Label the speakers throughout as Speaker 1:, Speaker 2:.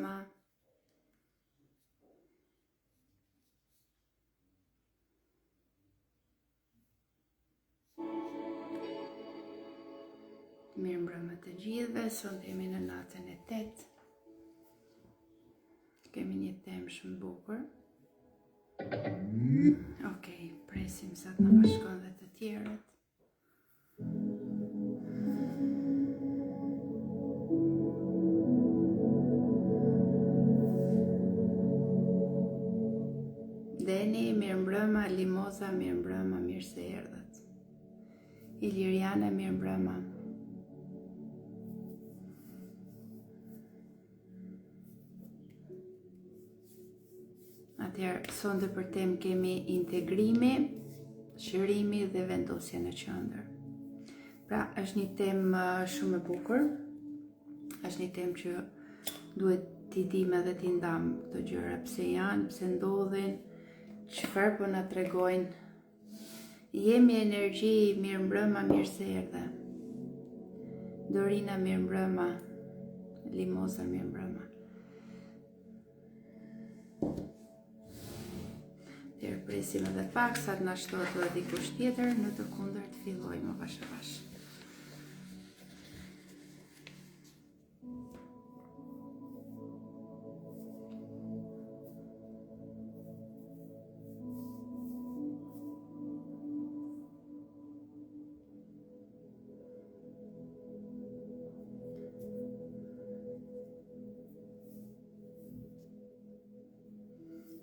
Speaker 1: mbrëma. Mirë mbrëma të gjithëve, sot jemi në natën e 8. Kemi një temë shumë bukur. Okej, presim sa të në bashkon dhe të tjerët. Deni, mirë mbrëma, Limoza, mirë mbrëma, mirë se erdhët. Iliriana, mirë mbrëma. Atëherë, sonde për temë kemi integrimi, shërimi dhe vendosja në qendër. Pra, është një temë shumë e bukur. Është një temë që duhet t'i dim edhe t'i ndam këto gjëra, pse janë, pse ndodhin, çfarë po na tregojnë. Jemi energji, mirë mbrëma, mirë se erdhe. Dorina, mirë mbrëma. Limoza, mirë mbrëma. Tjerë presim edhe pak, sa të na shtohet edhe dikush tjetër, në të kundërt fillojmë vash.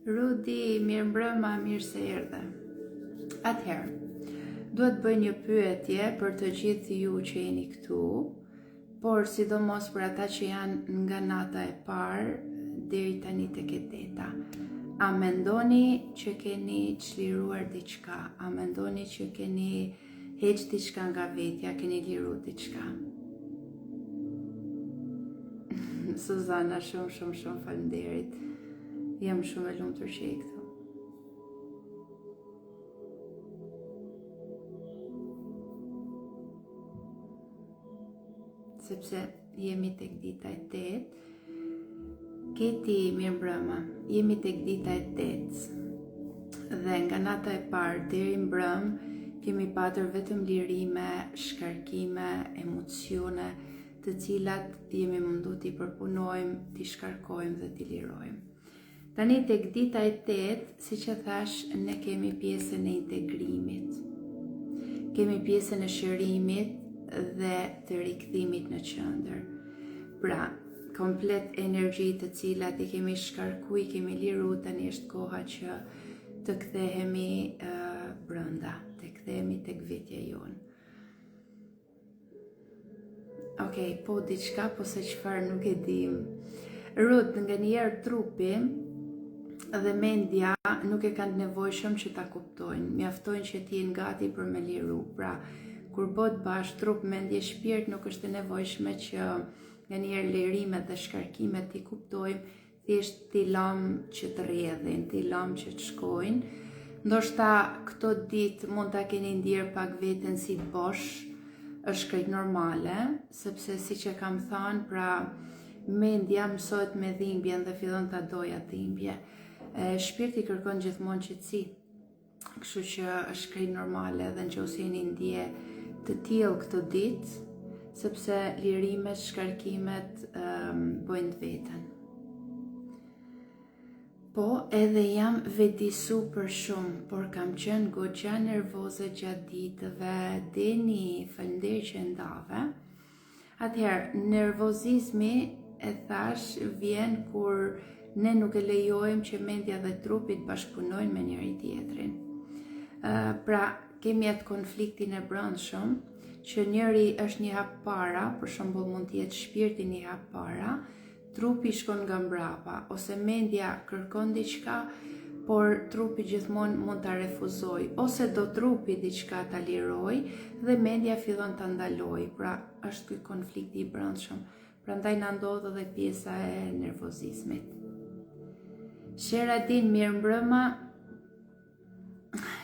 Speaker 1: Rudi, mirë mbrëma, mirë se erdhe. Atëherë, duhet bëj një pyetje për të gjithë ju që jeni këtu, por sidomos për ata që janë nga nata e parë deri tani tek e 8. A mendoni që keni çliruar diçka? A mendoni që keni heq diçka nga vetja, keni liru diçka? Suzana, shumë faleminderit. Jam shumë e lumtur që je këtu. Sepse jemi tek dita e 8. Keti, mirë mbrëma. Jemi tek dita e 8. Dhe nga nata e parë deri mbrëm kemi patur vetëm lirime, shkarkime, emocione, të cilat jemi mundu t'i përpunojmë, t'i shkarkojmë dhe t'i lirojmë. Tani tek dita e 8, si që thash, ne kemi pjesën e integrimit. Kemi pjesën e shërimit dhe të rikthimit në qendër. Pra, komplet energji të cilat i kemi shkarku, i kemi liru, tani është koha që të kthehemi brenda, të kthehemi tek vetja jonë. Okej, po diçka, po se çfarë nuk e dim. Rut, nga njerë trupi dhe mendja nuk e kanë nevojshëm që ta kuptojnë, mjaftojnë që t'jenë gati për me liru. Pra, kur bot bashkë trup, mendje, shpirt, nuk është e nevojshme që nga njerë lirimet dhe shkarkimet t'i kuptojmë, thjesht t'i lam që të rjedhin, t'i lam që të shkojnë. Ndoshta këto ditë mund t'a keni ndjerë pak veten si bosh, është krejt normale, sepse si që kam thënë, pra mendja mësohet me dhimbjen dhe fillon t'a doja dhimbje. Shpirti kërkon gjithmonë qetësi, kështu që është krejt normale dhe nëse jeni ndje të tillë këtë ditë, sepse lirimet, shkarkimet bojnë të veten. Po, edhe jam vedisu për shumë, por kam qenë goxha nervoze gjatë ditëve. Deni, faleminderit që ndave. Atëherë, nervozizmi, e thash, vjen kur ne nuk e lejojmë që mendja dhe trupit bashkëpunojnë me njëri tjetrin. Pra, kemi atë konfliktin e brendshëm, që njëri është një hap para, për shembull mund të jetë shpirti një hap para, trupi shkon nga mbrapa, ose mendja kërkon diçka, por trupi gjithmonë mund ta refuzoj, ose do trupi diçka ta liroj dhe mendja fillon ta ndaloj. Pra, është ky konflikti i brendshëm. Prandaj na ndodh edhe pjesa e nervozizmit. Sheradin, mirë mbrëma.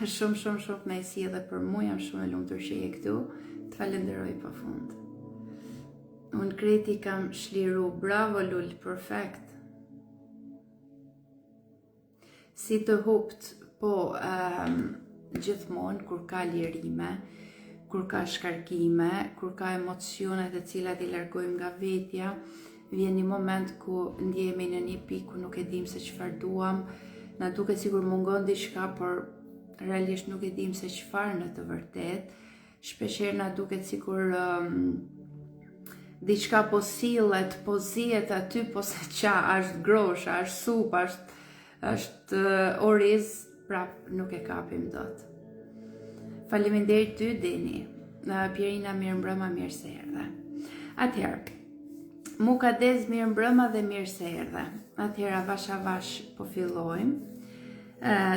Speaker 1: Shumë kënaqësi edhe për mua, jam shumë e lumtur që je këtu. Të falenderoj pafund. Unë kreti kam shliru, bravo Lul, perfekt. si të hupt, po gjithmonë kur ka lirime, kur ka shkarkime, kur ka emocione të cilat I largojmë nga vetja, vjen një moment ku ndjehemi në një pikë ku nuk e dim se çfarë duam, na duket sikur mungon diçka, por realisht nuk e dim se çfarë në të vërtetë. Shpeshherë na duket sikur diçka po sillet, po zihet aty, po se qa, është grosha, është supa, është oriz, prap nuk e kapim dot. Faleminderit ty, Deni. Pierina, mirë mbrëma, mirë se erdhe. Atëherë, Mukadez, mirë mbrëma dhe mirë se erdhe. Atëherë, avash avash po fillojmë.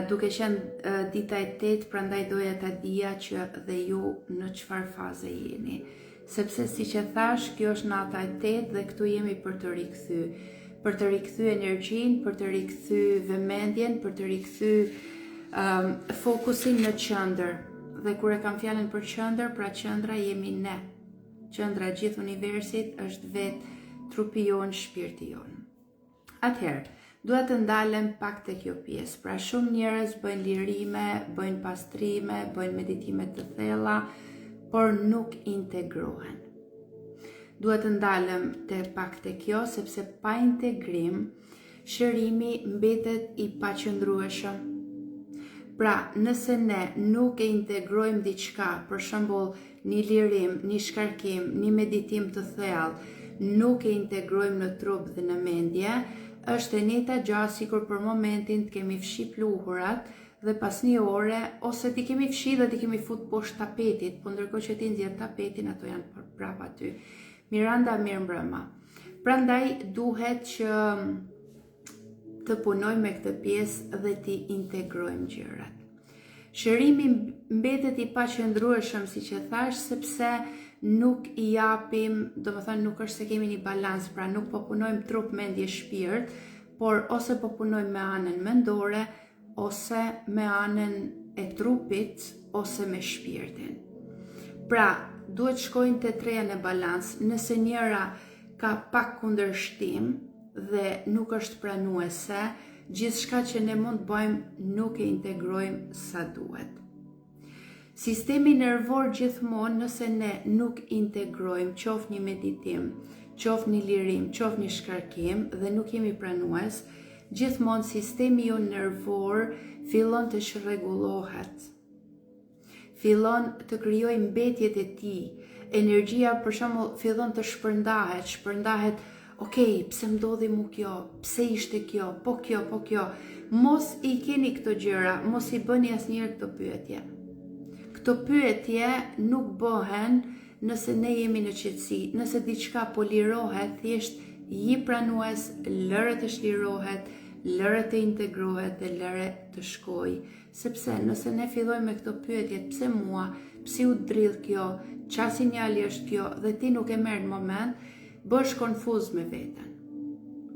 Speaker 1: Duke qenë dita e 8, prandaj doja ta dija që dhe ju në çfarë faze jeni. Sepse siç e thash, kjo është nata e 8 dhe këtu jemi për të rikthy. Për të rikthy energjinë, për të rikthy vëmendjen, për të rikthy fokusin në qendër. Dhe kur e kam fjalën për qendër, pra qendra jemi ne. Qendra e gjithë universit është vetë trupi jon, shpirti jon. Atëherë, dua të ndalem pak te kjo pjesë. Pra shumë njerëz bëjnë lirime, bëjnë pastrime, bëjnë meditime të thella, por nuk integrohen. Dua të ndalem pak te kjo, sepse pa integrim, shërimi mbetet I paqëndrueshëm. Pra, nëse ne nuk e integrojmë diçka, për shembull, një lirim, një shkarkim, një meditim të thellë, nuk e integrojmë në trup dhe në mendje, është e njëjta gjë sikur për momentin të kemi fshi pluhurat dhe pas një ore ose ti kemi fshi dhe ti kemi fut poshtë tapetit, po ndërkohë që ti nxjerr tapetin, ato janë prapë aty. Miranda, mirë mbrëma. Prandaj duhet që të punojmë me këtë pjesë dhe ti integrojmë gjërat. Shërimi mbetet I paqëndrueshëm, siç e thash, sepse nuk I japim, domethënë nuk është se kemi një balans, pra nuk po punojmë trup, mendje, shpirt, por ose po punojmë me anën mendore, ose me anën e trupit, ose me shpirtin. Pra, duhet shkojnë të treja në balans. Nëse njëra ka pak kundërshtim dhe nuk është pranuese, gjithçka që ne mund të bëjmë nuk e integrojmë sa duhet. Sistemi nervor gjithmonë, nëse ne nuk integrojmë qof një meditim, qof një lirim, qof një shkarkim dhe nuk jemi pranues, gjithmonë sistemi jo nervor fillon të shërregullohet. Fillon të krijojë mbetjet e tij. Energjia për shembull fillon të shpërndahet, okej, pse ndodhi mu kjo, pse ishte kjo, po kjo, po kjo. Mos I keni këto gjëra, mos I bëni asnjëherë këto pyetje. Këto pyetje nuk bëhen nëse ne jemi në qetësi, nëse diçka po lirohet, thjesht ji pranues, lëre të shlirohet, lëre të integrohet dhe lëre të shkoj. Sepse nëse ne fillojmë me këto pyetje, pse mua, pse u dridh kjo, qa sinjali është kjo, dhe ti nuk e merr në moment, bësh konfuz me veten.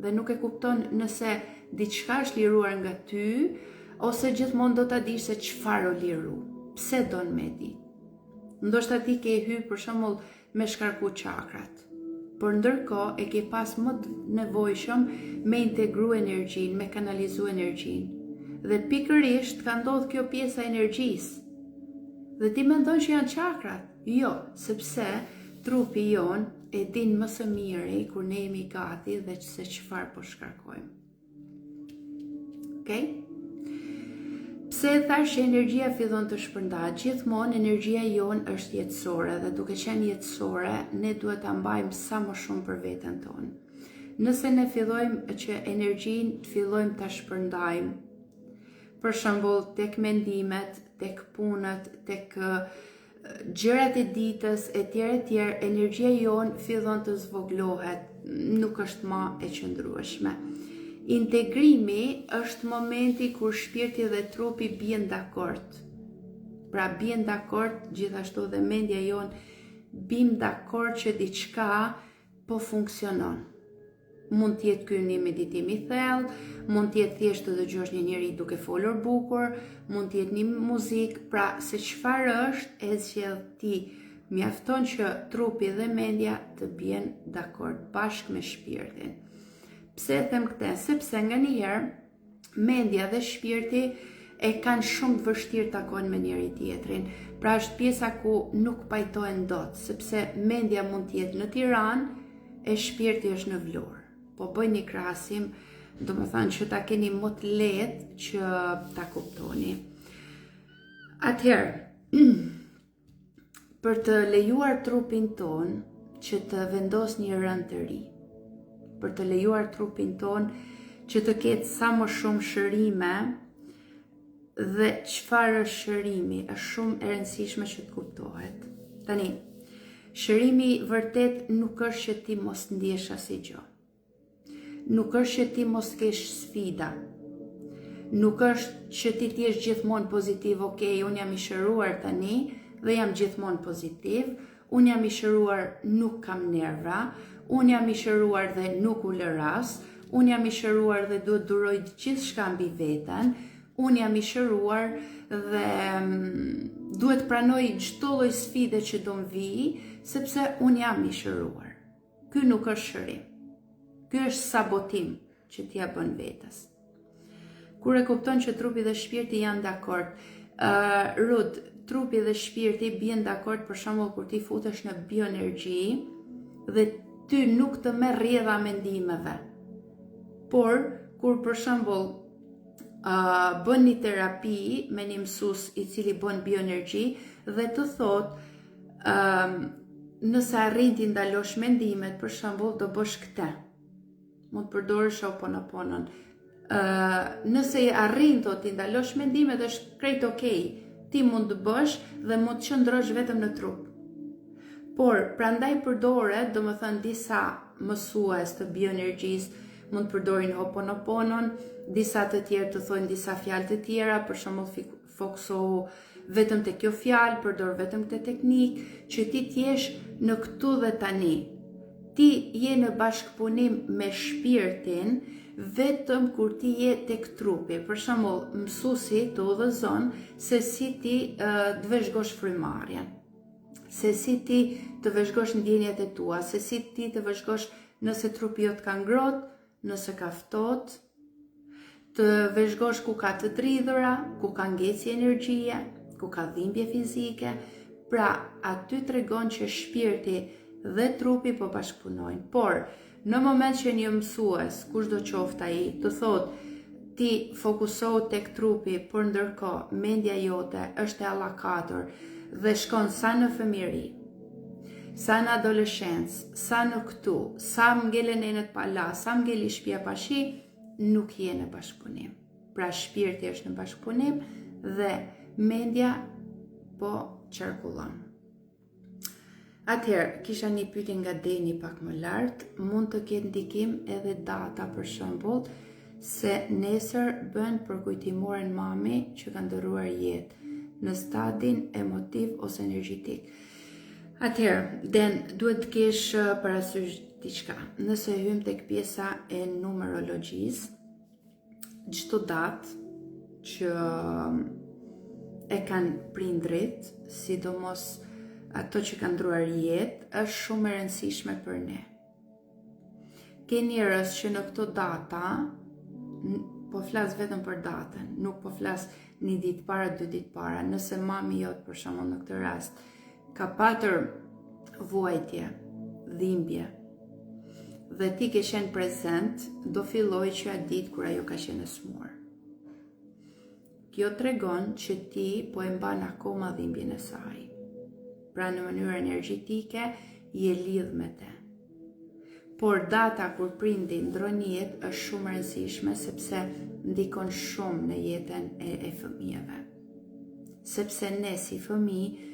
Speaker 1: Dhe nuk e kupton nëse diçka është liruar nga ty, ose gjithmonë do ta dish se çfarë o liru, pse don me di. Ndoshta ti ke hyrë për shembull me shkarku çakrat, por ndërkohë e ke pas më nevojshëm me integru energjinë, me kanalizu energjinë. Dhe pikërisht ka ndodhur kjo pjesa e energjisë. Dhe ti mendon që janë çakrat? Jo, sepse trupi jon e din më së miri kur ne jemi gati dhe se çfarë po shkarkojmë. Okej? Pse e thash që energjia fillon të shpërndahet? Gjithmonë energjia jon është jetësore dhe duke qenë jetësore, ne duhet ta mbajmë sa më shumë për veten tonë. Nëse ne fillojmë që energjinë të fillojmë ta shpërndajmë, për shembull tek mendimet, tek punët, tek gjërat e ditës, etj, energjia jon fillon të zvoglohet, nuk është më e qëndrueshme. Integrimi është momenti kur shpirti dhe trupi bien dakord. Pra bien dakord, gjithashtu dhe mendja jon bim dakord që diçka po funksionon. Mund t'jetë ky një meditim I thellë, mund t'jetë thjesht të dëgjosh një njeri duke folur bukur, mund t'jetë një muzikë, pra se çfarë është e zgjedh ti. Mjafton që trupi dhe mendja të bien dakord bashkë me shpirtin. Pse e them këtë? Sepse nganjëherë mendja dhe shpirti e kanë shumë të vështirë takojnë me njëri tjetrin. Pra është pjesa ku nuk pajtohen dot, sepse mendja mund të jetë në Tiranë e shpirti është në Vlorë. Po bëj një krahasim, domethënë që ta keni më të lehtë që ta kuptoni. Atëherë, për të lejuar trupin ton që të vendos një rënd të ri, për të lejuar trupin ton që të ketë sa më shumë shërime, dhe çfarë është shërimi, është shumë e rëndësishme që të kuptohet. Tani, shërimi vërtet nuk është që ti mos ndjesh asgjë. Nuk është që ti mos kesh sfida. Nuk është që ti t'jesh gjithmonë pozitiv, okej, unë jam i shëruar tani dhe jam gjithmonë pozitiv, unë jam i shëruar, nuk kam nerva, unë jam i shëruar dhe nuk u lë ras, unë jam i shëruar dhe duhet duroj gjithçka mbi veten, unë jam i shëruar dhe duhet pranoj çdo lloj sfide që do më vi, sepse unë jam i shëruar. Ky nuk është shërim. Ky është sabotim që t'ja bën vetes. Kur e kupton që trupi dhe shpirti janë dakord, Rud, trupi dhe shpirti bien dakord për shembull kur ti futesh në bioenergji dhe ty nuk të merr rrjedha mendimeve. Por kur për shembull bën një terapi me një mësues i cili bën bioenergji dhe të thot nëse arrin t'i ndalosh mendimet, për shembull do bësh këtë. Mund të përdorësh Ho'oponoponon. Nëse arrin t'i ndalosh mendimet, është krejt okej. Ti mund të bësh dhe mund të qëndrosh vetëm në trup. Por prandaj përdoret, domethënë disa mësues të bioenergjisë mund të përdorin Ho'oponoponon, disa të tjerë të thojnë disa fjalë të tjera, për shembull fokusohu vetëm te kjo fjalë, përdor vetëm këtë teknikë, që ti t'jesh në këtu dhe tani. Ti je në bashkëpunim me shpirtin vetëm kur ti je tek trupi. Për shembull, mësuesi të udhëzon se si ti të vëzhgosh frymarrjen, se si ti të vëzhgosh ndjenjat e tua, se si ti të vëzhgosh nëse trupi jot ka ngrohtë, nëse ka ftohtë, të vëzhgosh ku ka të dridhura, ku ka ngecje energjie, ku ka dhimbje fizike. Pra, aty tregon që shpirti dhe trupi po bashkëpunojnë. Por, në moment që një mësues, kushdo qoftë ai, të thotë ti fokusohu tek trupi, por ndërkohë mendja jote është e allakatur dhe shkon sa në fëmijëri, sa në adoleshencë, sa në këtu, sa më ngelen enët pa la, sa më ngeli shtëpia pa shi, nuk je në bashkëpunim. Pra shpirti është në bashkëpunim dhe mendja po qarkullon. Atëherë, kisha një pyetje nga Deni pak më lart, mund të ketë ndikim edhe data për shembull, se nesër bën për kujtimoren mami që ka ndëruar jetë në stadin emotiv ose energjetik. Atëherë, Den, duhet të kesh parasysh diçka. Nëse hym tek pjesa e numerologjisë, çdo datë që e kanë prindrit, sidomos ato që kanë ndruar jetë, është shumë e rëndësishme për ne. Ke njerëz që në këto data, po flas vetëm për datën, nuk po flas një ditë para, 2 ditë para. Nëse mami jot për shembull në këtë rast ka patër vuajtje, dhimbje, dhe ti ke qenë prezent, do filloj që atë ditë kur ajo ka qenë e smur. Kjo tregon që ti po e mban akoma dhimbjen e saj. Pra në mënyrë energjetike je lidh me te. Por data kur prindi ndron jetë është shumë e rëndësishme sepse ndikon shumë në jetën e fëmijëve. Sepse ne si fëmijë,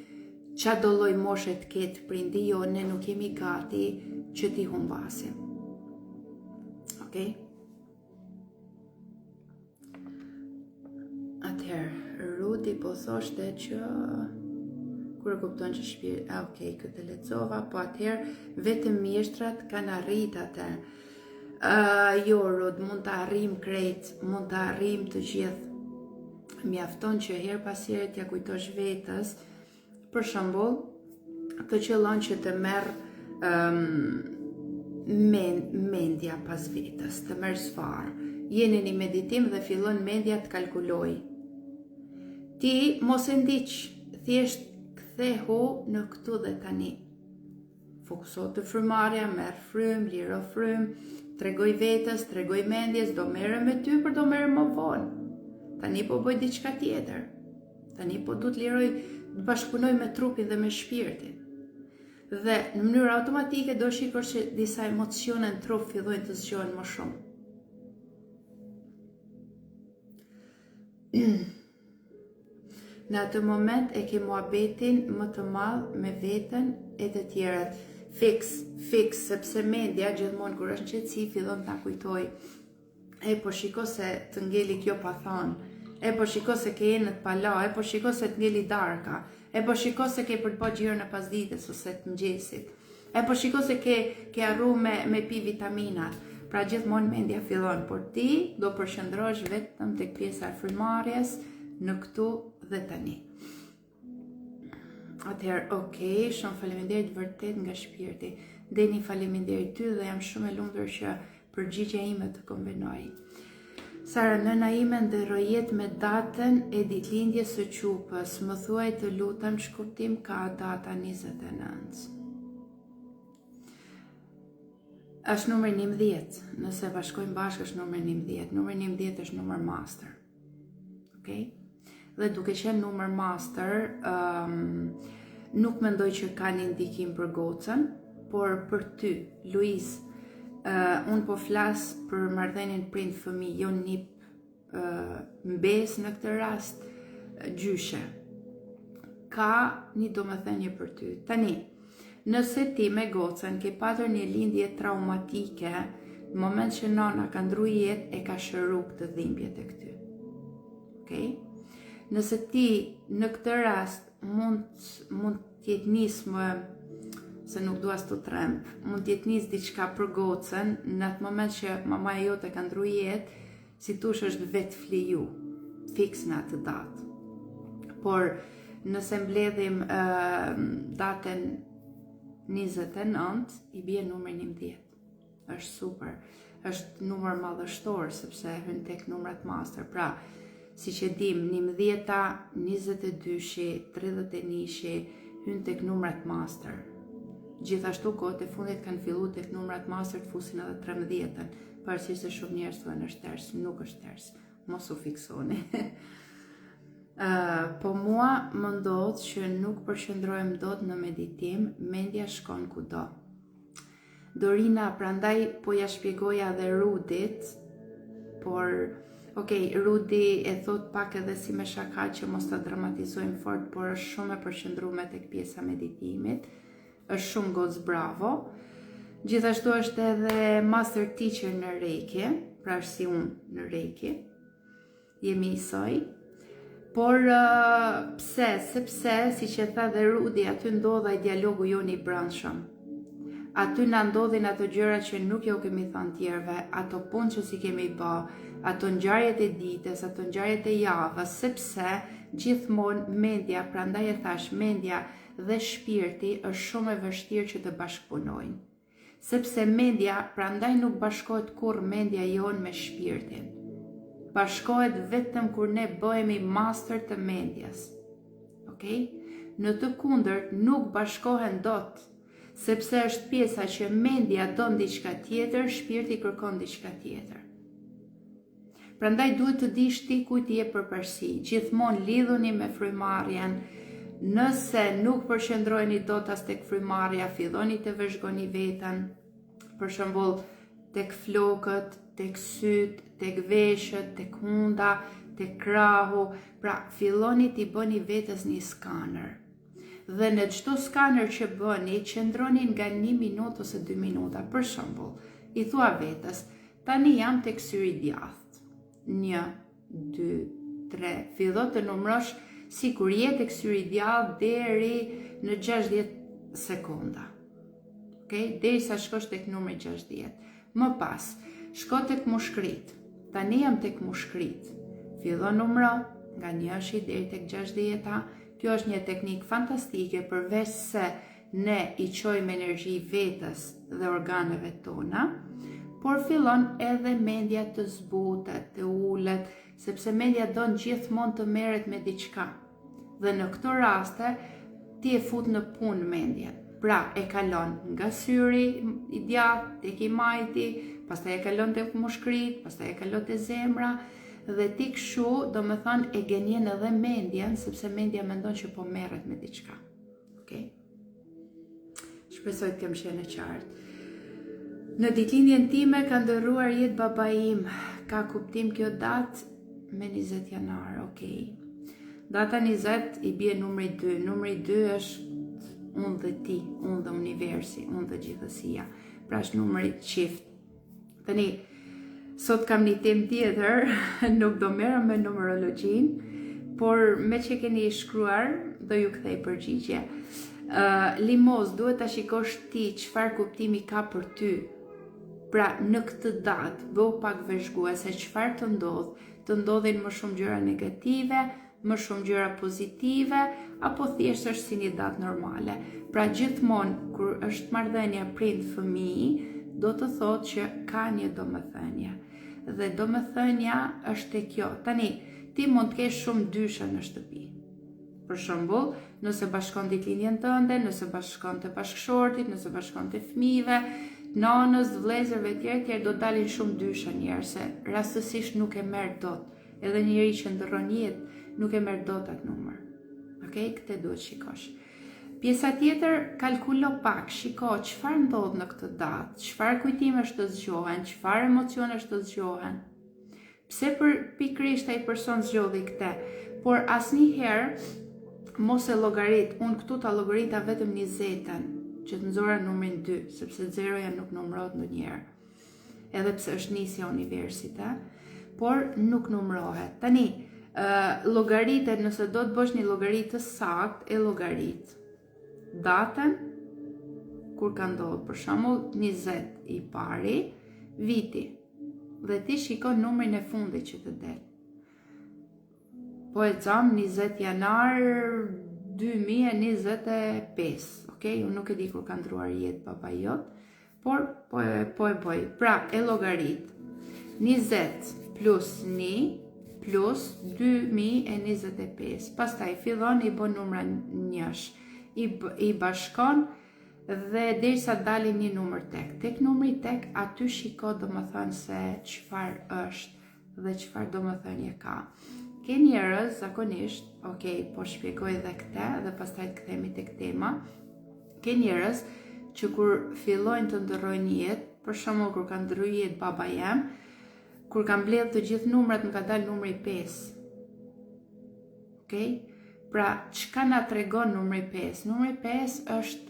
Speaker 1: çdo lloj moshe të ketë prindi jo, ne nuk jemi gati që t'i humbasim. Okej? Atëherë, Rudi po thoshte që kur e kupton që shpirti, okej, këtë lexova, po atëherë vetëm mjeshtrat kanë arrit atë. Jo, Rud, mund të arrim krejt, mund të arrim të gjithë. Mjafton që her pas here t'ja kujtosh vetes, për shembull, të qëllon që të merr mendja pas vetes, të merr sfarë, jeni një meditim dhe fillon mendja të kalkuloj. Ti mos e ndiq, thjesht kthehu në këtu dhe tani. Fokuso të frymarrja, merr frym, liro frym, tregoj vetes, tregoj mendjes, do merrem me ty, por do merrem më vonë. Tani po bëj diçka tjetër. Tani po du të liroj të bashkëpunoj me trupin dhe me shpirtin. Dhe në mënyrë automatike do shikosh që disa emocione në trup fillojnë të zgjohen më shumë. Në atë moment e ke muhabetin më të madh me veten e të tjerët. Fix, sepse mendja gjithmonë kur është qetësi fillon ta kujtoj. Po shiko se të ngeli kjo pa thonë. Po shiko se ke jenë të pala, po shiko se të ngeli darka, po shiko se ke për të po gjirën e pasdites ose të mëngjesit, po shiko se ke arru me pi vitaminat. Pra gjithmonë mendja fillon, por ti do përshëndrohesh vetëm tek pjesa e frymarrjes në këtu dhe tani. Atëherë, shumë faleminderit vërtet nga shpirti. Deni faleminderit ty dhe jam shumë e lumtur që përgjigja ime të konvenoj. Sara, nëna ime nderoj me datën e ditëlindjes së Qupës. Më thuaj të lutem ç'kuptim ka data 29. Është numër 11. Nëse bashkojmë bashkë është numër 11. Numër 11 është numër master. Dhe duke qenë numër master, nuk mendoj që ka një ndikim për gocën, por për ty, Luiz, unë po flas për marrëdhënien prind-fëmijë, jo nip mbes në këtë rast gjyshe. Ka një domethënie për ty. Tani, nëse ti me gocën ke patur një lindje traumatike, në moment që nona ka ndru jetë e ka shëru këtë dhimbje tek ty. Nëse ti në këtë rast mund t'jetë nisë se nuk dua të tremb, mund t'jetë nisë diçka për gocën, në atë moment që mamaja jote ka ndru jetë, si tush është vetë fliju, fix në atë datë. Por nëse mbledhim datën 29, i bie numër 11. Është super, është numër madhështor, sepse hyn tek numrat master. Pra, si që dim, 11, 22, 31, hyn tek numrat master. Gjithashtu kohët e fundit kanë fillu tek numrat master të fusin edhe 13-ën, pavarësisht se shumë njerëz thonë është ters, nuk është ters, mos u fiksoni. Po mua më ndodh që nuk përqendrohem dot në meditim, mendja shkon kudo. Dorina, prandaj po ja shpjegoja dhe Rudit, por Rudi e thot pak edhe si me shaka që mos ta dramatizojmë fort, por është shumë e përqendruar tek pjesa meditimit. Është shumë gocë bravo. Gjithashtu është edhe master teacher në Reiki, pra është si unë në Reiki. Jemi njësoj. Por pse? Sepse, si që tha dhe Rudi, aty ndodha i dialogu jonë i brendshëm. Aty na ndodhin ato gjëra që nuk jo kemi thënë tjerëve, ato punë që si kemi bë, ato ngjarjet e ditës, ato ngjarjet e javës, sepse gjithmonë mendja, prandaj e thash, mendja dhe shpirti është shumë e vështirë që të bashkëpunojnë. Sepse mendja, prandaj nuk bashkohet kur mendja jonë me shpirtin. Bashkohet vetëm kur ne bëhemi master të mendjes. Në të kundërt nuk bashkohen dot, sepse është pjesa që mendja don diçka tjetër, shpirti kërkon diçka tjetër. Prandaj duhet të dish ti kujt je përparësi. Gjithmonë lidhuni me frymarrjen. Nëse nuk përqendroheni dot as tek frymarrja, filloni të vëzhgoni veten, për shembull tek flokët, tek syt, tek veshët, tek hunda, tek krahu, pra filloni t'i bëni vetes një skaner. Dhe në çdo skaner që bëni, qëndroni nga 1 minutë ose 2 minuta. Për shembull, i thua vetes, tani jam tek syri i djathtë. 1, 2, 3, fillo të numërosh si kur jetë tek syri i djathtë deri në 60 sekonda. Deri sa shkosh tek numri 60. Më pas, shko tek mushkrit. Tani jam tek mushkrit. Fillo numëro nga 1 deri tek 60. Kjo është një teknikë fantastike, përveç se ne i çojmë energji vetes dhe organeve tona, por fillon edhe mendja të zbutet, të ulet, sepse mendja don gjithmonë të merret me diçka. Dhe në këto raste, ti e fut në punë mendjen. Pra, e kalon nga syri i djathtë, tek i majti, pastaj e kalon tek mushkrit, pastaj e kalon te zemra, dhe ti kështu, do me thënë, e gënjen edhe mendjen, sepse mendja mendon që po merret me diçka. Okej? Shpresoj të kem qenë e qartë. Në ditëlindjen time ka ndërruar jetë baba im. Ka kuptim kjo datë me 20 janar, okej. Data 20 i bie numri 2. Numri 2 është unë dhe ti, unë dhe universi, unë dhe gjithësia. Pra është numri qift. Tani, sot kam një temë tjetër, nuk do merrem me numerologjin, por me që keni shkruar, do ju kthej përgjigje. Limos, duhet ta shikosh ti çfarë kuptimi ka për ty. Pra, në këtë datë, bëu pak vëzhguese çfarë të ndodhin më shumë gjëra negative, më shumë gjëra pozitive, apo thjesht është si një datë normale. Pra gjithmonë, kur është marrëdhënia prind-fëmijë, do të thotë që ka një domethënie. Dhe domethënia është e kjo. Tani, ti mund të kesh shumë dyshe në shtëpi. Për shembull, nëse bashkon ditëlindjen tënde, nëse bashkon të bashkëshortit, nëse bashkon të fëmijëve, nanës, vëllezërve tjerë do dalin shumë dyshe njerë, se rastësisht nuk e merr dot. Edhe njëri që ndërron jetë, nuk e merr dot atë numër. Okej, këtë duhet shikosh. Pjesa tjetër, kalkulo pak, shiko çfarë ndodh në këtë datë, çfarë kujtimesh të zgjohen, çfarë emocionesh të zgjohen. Pse pikërisht ai person zgjodhi këtë, por asnjëherë mos e llogarit, unë këtu ta llogarita vetëm 20-ën, që të nxorra numrin 2, sepse 0-ja nuk numërohet ndonjëherë. Edhe pse është nisja universit, por nuk numërohet. Tani, llogaritet, nëse do të bësh një llogaritë të saktë, e llogarit datën kur ka ndodhur, për shembull 20 i pari, viti, dhe ti shikon numrin e fundit që të del. Po e xam 20 janar 2025, okej? Unë nuk e di kur ka ndruar jetë baba jot, por po e bëj. Pra, e llogarit. 20 plus 1 plus 2025. Pastaj fillon i bën numra njësh, i bashkon dhe derisa dalin një numër tek. Tek numri tek, aty shiko domethënë se çfarë është dhe çfarë domethënie ka. Ke njerëz zakonisht, okej, po shpjegoj edhe këtë dhe pastaj të kthehemi tek tema. Ke njerëz që kur fillojnë të ndërrojnë jetë, për shembull kur ka ndërruar jetë baba jam, kur kam mbledh të gjithë numrat më ka dalë numri 5. Okej? Pra, çka na tregon numri 5? Numri 5 është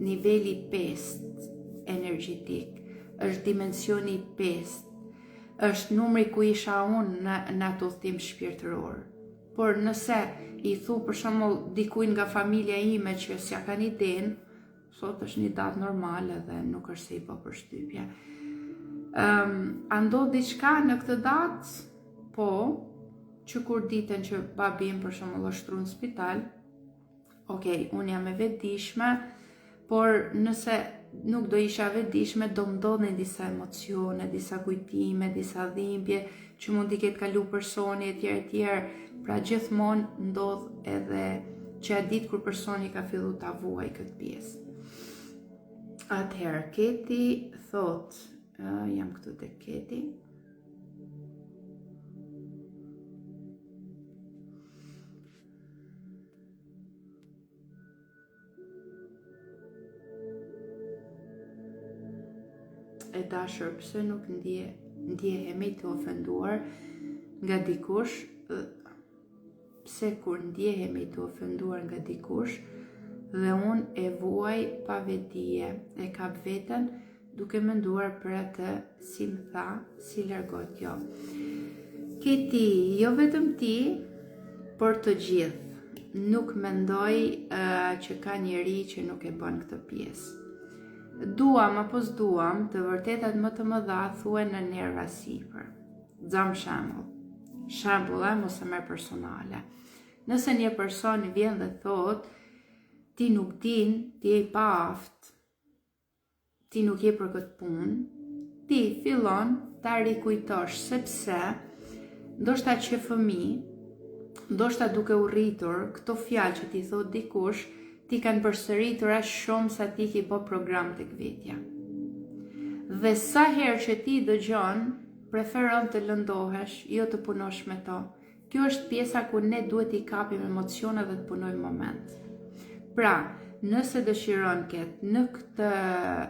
Speaker 1: niveli 5 energjetik, është dimensioni 5, është numri ku isha unë në atë udhtim shpirtëror. Por nëse i thu për shembull dikujt nga familja ime që s'ja kanë idenë, sot është një datë normale dhe nuk është se i bë përshtypje. A ndodh diçka në këtë datë? Po, që kur ditën që babim për shembull është shtuar në spital, okej, unë jam e vetëdijshme, por nëse nuk do isha vetëdijshme, do më ndodhin disa emocione, disa kujtime, disa dhimbje që mund t'i ketë kalu personi etj. Pra gjithmonë ndodh edhe që a ditë kur personi ka fillu ta vuaj këtë pjesë. Atëherë, Keti thot, jam këtu tek Keti. E dashur, pse nuk ndjehemi të ofenduar nga dikush, pse kur ndjehemi të ofenduar nga dikush dhe unë e vuaj pa vetdije, e kap veten duke menduar për atë, si më tha, si largohet kjo. Keti, jo vetëm ti, por të gjithë, nuk mendoj që ka njeri që nuk e bën këtë pjesë. Duam apo s'duam, të vërtetat më të mëdha thuhen në nerva sipër. Xam shembull. Shembull, mos e merr personale. Nëse një person vjen dhe thot, ti nuk din, ti je i paaft, ti nuk je për këtë punë, ti fillon ta rikujtosh, sepse ndoshta që fëmijë, ndoshta duke u rritur, këto fjalë që ti thot dikush, ti kanë përsëritur aq shumë sa ti ki bë program tek vetja. Dhe sa herë që ti dëgjon, preferon të lëndohesh, jo të punosh me to. Kjo është pjesa ku ne duhet i kapim emocionet dhe të punojmë moment. Pra, nëse dëshiron ketë në këtë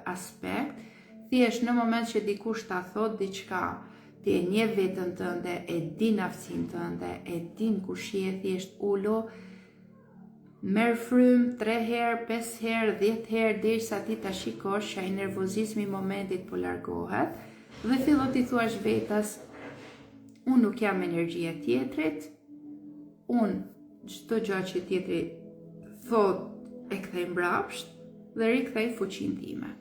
Speaker 1: aspekt, thjesht në moment që dikush ta thot diçka, ti e njeh veten tënde, e din aftësinë tënde, e din kush je, thjesht ulo, merr frym 3 herë, 5 herë, 10 herë, derisa ti ta shikosh që ai nervozizmi i momentit po largohet dhe fillon ti thuash vetes, unë nuk jam energjia tjetrit, unë çdo gjë që tjetri thot e kthej mbrapsht dhe rikthej fuqinë time.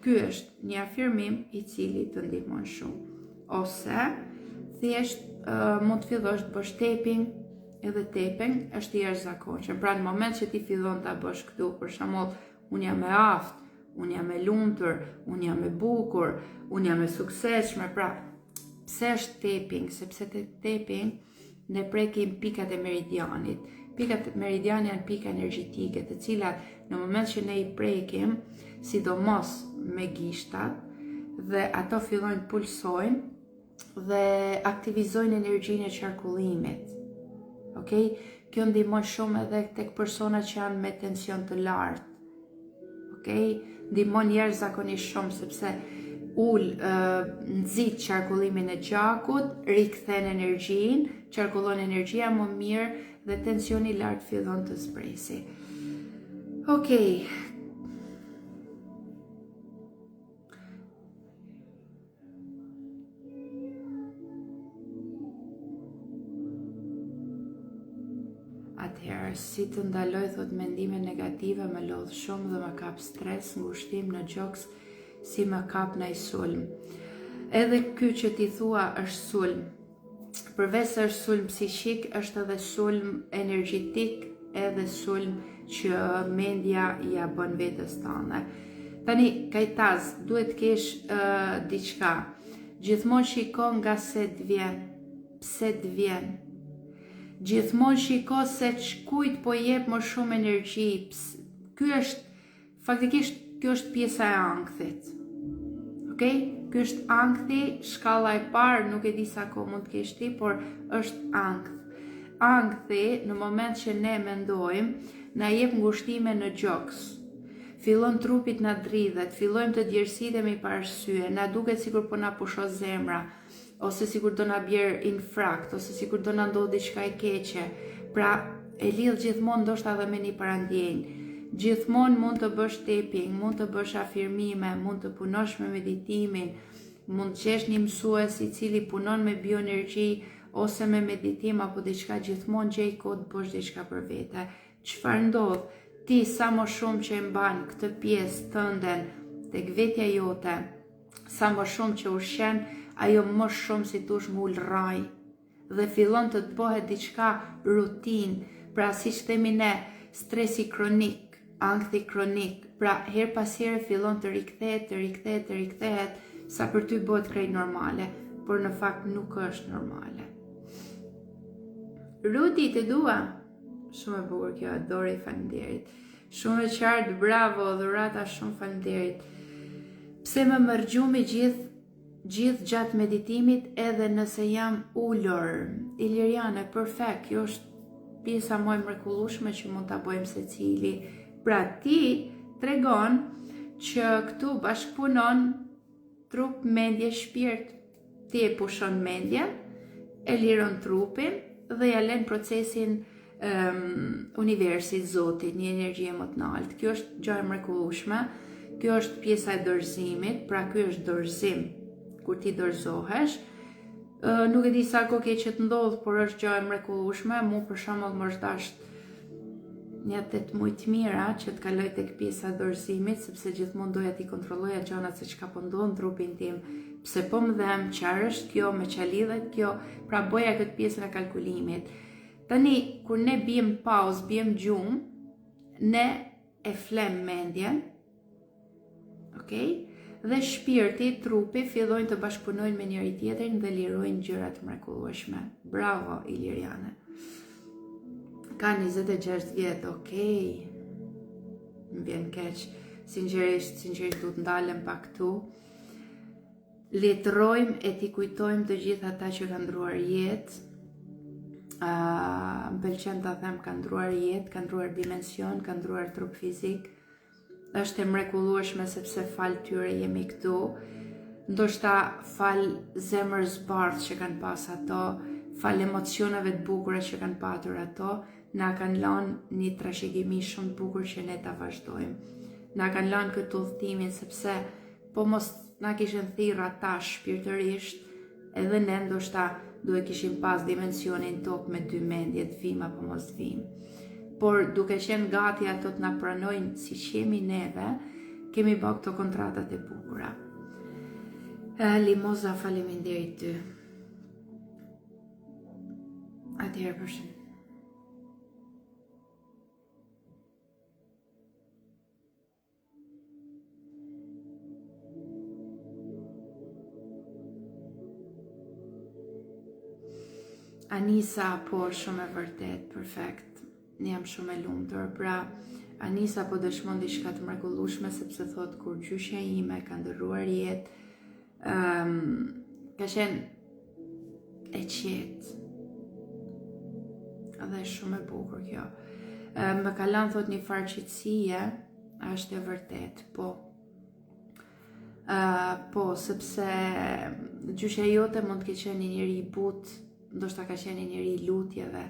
Speaker 1: Ky është një afirmim i cili të ndihmon shumë. Ose thjesht mund të fillosh të bësh tapping, edhe tapping është i jashtëzakonshëm. Pra në moment që ti fillon ta bësh këtu, për shembull, unë jam e aftë, unë jam e lumtur, unë jam e bukur, unë jam e suksesshme. Pra, pse është tapping? Sepse te tapping ne prekim pikat e meridianit. Pikat e meridianit janë pika energjetike, të cilat në moment që ne i prekim, sidomos me gishtat, dhe ato fillojnë pulsojnë dhe aktivizojnë energjinë e qarkullimit. Okay? Kjo ndihmon shumë edhe tek persona që janë me tension të lartë. Okay? Ndihmon jashtëzakonisht shumë sepse nxit qarkullimin e gjakut, rikthen energjinë, qarkullon energjia më mirë dhe tensioni i lartë fillon të zbresi. Okay. Atëherë, si të ndaloj, thot, mendime negative, më lodh shumë dhe më kap stres, ngushtim në gjoks, si më kap ndaj sulm. Edhe ky që ti thua është sulm. Përveç se është sulm psiqik, është edhe sulm energjetik, edhe sulm që mendja ja bën vetes tënde. Tani, kajtaz, duhet kesh diçka. Gjithmonë shiko nga se të vjen, pse të vjen. Gjithmonë shiko se çkujt po jep më shumë energji. Faktikisht, kjo është pjesa e ankthit. Okay? Ky është ankthi, shkalla e parë, nuk e di sa kohë mund të kesh ti, por është ankth. Ankthi, në moment që ne mendojmë, na jep ngushtime në gjoks. Fillon trupit na dridhet, fillojmë të djersidhemi para syve, na duket sikur po na pusho zemra, ose sikur do na bjerë infarkt, ose sikur do na ndodh diçka e keqe. Pra, e lidh gjithmonë ndoshta edhe me një parandjenjë. Gjithmonë mund të bësh tapping, mund të bësh afirmime, mund të punosh me meditimin, mund të gjesh një mësues i cili punon me bioenergji ose me meditim apo diçka, gjithmonë gjej kohë të bësh diçka për vete. Çfarë ndodh? Ti sa më shumë që e mban këtë pjesë tënden tek vetja jote, sa më shumë që ushqen, ajo më shumë si tush m'ul raj dhe fillon të të bëhet diçka rutin. Pra, si që themi ne, stresi kronik, ankthi kronik, pra her pas here fillon të rikthehet, sa për ty bëhet krejt normale, por në fakt nuk është normale. Rudi, të dua. Shumë e bukur kjo, Dori, faleminderit. Shumë e qartë, bravo, dhurata, shumë faleminderit. Pse më mërgjumi gjithë gjatë meditimit edhe nëse jam ullur. Iliriane, perfekt, kjo është pjesa më e mrekullueshme që mund ta bëjmë secili. Pra, ti tregon që këtu bashkëpunon trup, mendje, shpirt. Ti e pushon mendjen, e liron trupin dhe ja lën procesin universit, Zotit, një energji më të lartë. Kjo është gjë e mrekullueshme. Kjo është pjesa e dorëzimit, pra ky është dorëzim. Kur ti dorëzohesh, nuk e di sa kohë ke që të ndodh, por është gjë e mrekullueshme. Mu për shembull më është dashur një 8 muaj të mira që të kaloj tek pjesa e dorëzimit, sepse gjithmonë doja t'i kontrolloja gjërat se çka po ndodh në trupin tim, pse po më dhem, çfarë është kjo, me çfarë lidhet kjo, pra boja këtë pjesën e kalkulimit. Tani, kur ne biem pauzë, biem gjumë, ne e flem mendjen, okay? dhe shpirti, trupi fillojnë të bashkëpunojnë me njëri tjetrin dhe lirojnë gjëra të mrekullueshme. Bravo Iliriane. Ka 26 vjet, okej. Më vjen keq. Sinqerisht duhet ndalem pak këtu. Letrojmë e t'i kujtojmë të gjithë ata që kanë ndruar jetë. Më pëlqen ta them kanë ndruar jetë, kanë ndruar dimension, kanë ndruar trup fizik. Është e mrekullueshme sepse fal tyre jemi këtu. Ndoshta fal zemrës bardhë që kanë pas ato, fal emocioneve të bukura që kanë patur ato, na kanë lënë një trashëgimi shumë të bukur që ne ta vazhdojmë. Na kanë lënë këtë udhëtimin sepse po mos na kishin thirrë ata shpirtërisht, edhe ne ndoshta duhet kishim pas dimensionin tokë me 2 mendje, të vim apo mos vim. Por duke qenë gati ato të na pranojnë si që jemi neve, kemi bërë këto kontratat e bukura. Limoza, faleminderit ty. Atëherë përshën. Anisa, po shumë e vërtet, perfekt. Ne jam shumë e lumtur. Pra, Anisa po dëshmon diçka të mrekullueshme sepse thot kur gjyshja ime ka ndërruar jetë, ka qenë e qetë. Dhe shumë e bukur kjo. Më ka lënë thot një farë qetësie, është e vërtet, po. Po, sepse gjyshja jote mund të ketë qenë një njeri i butë, ndoshta ka qenë një njeri i lutjeve,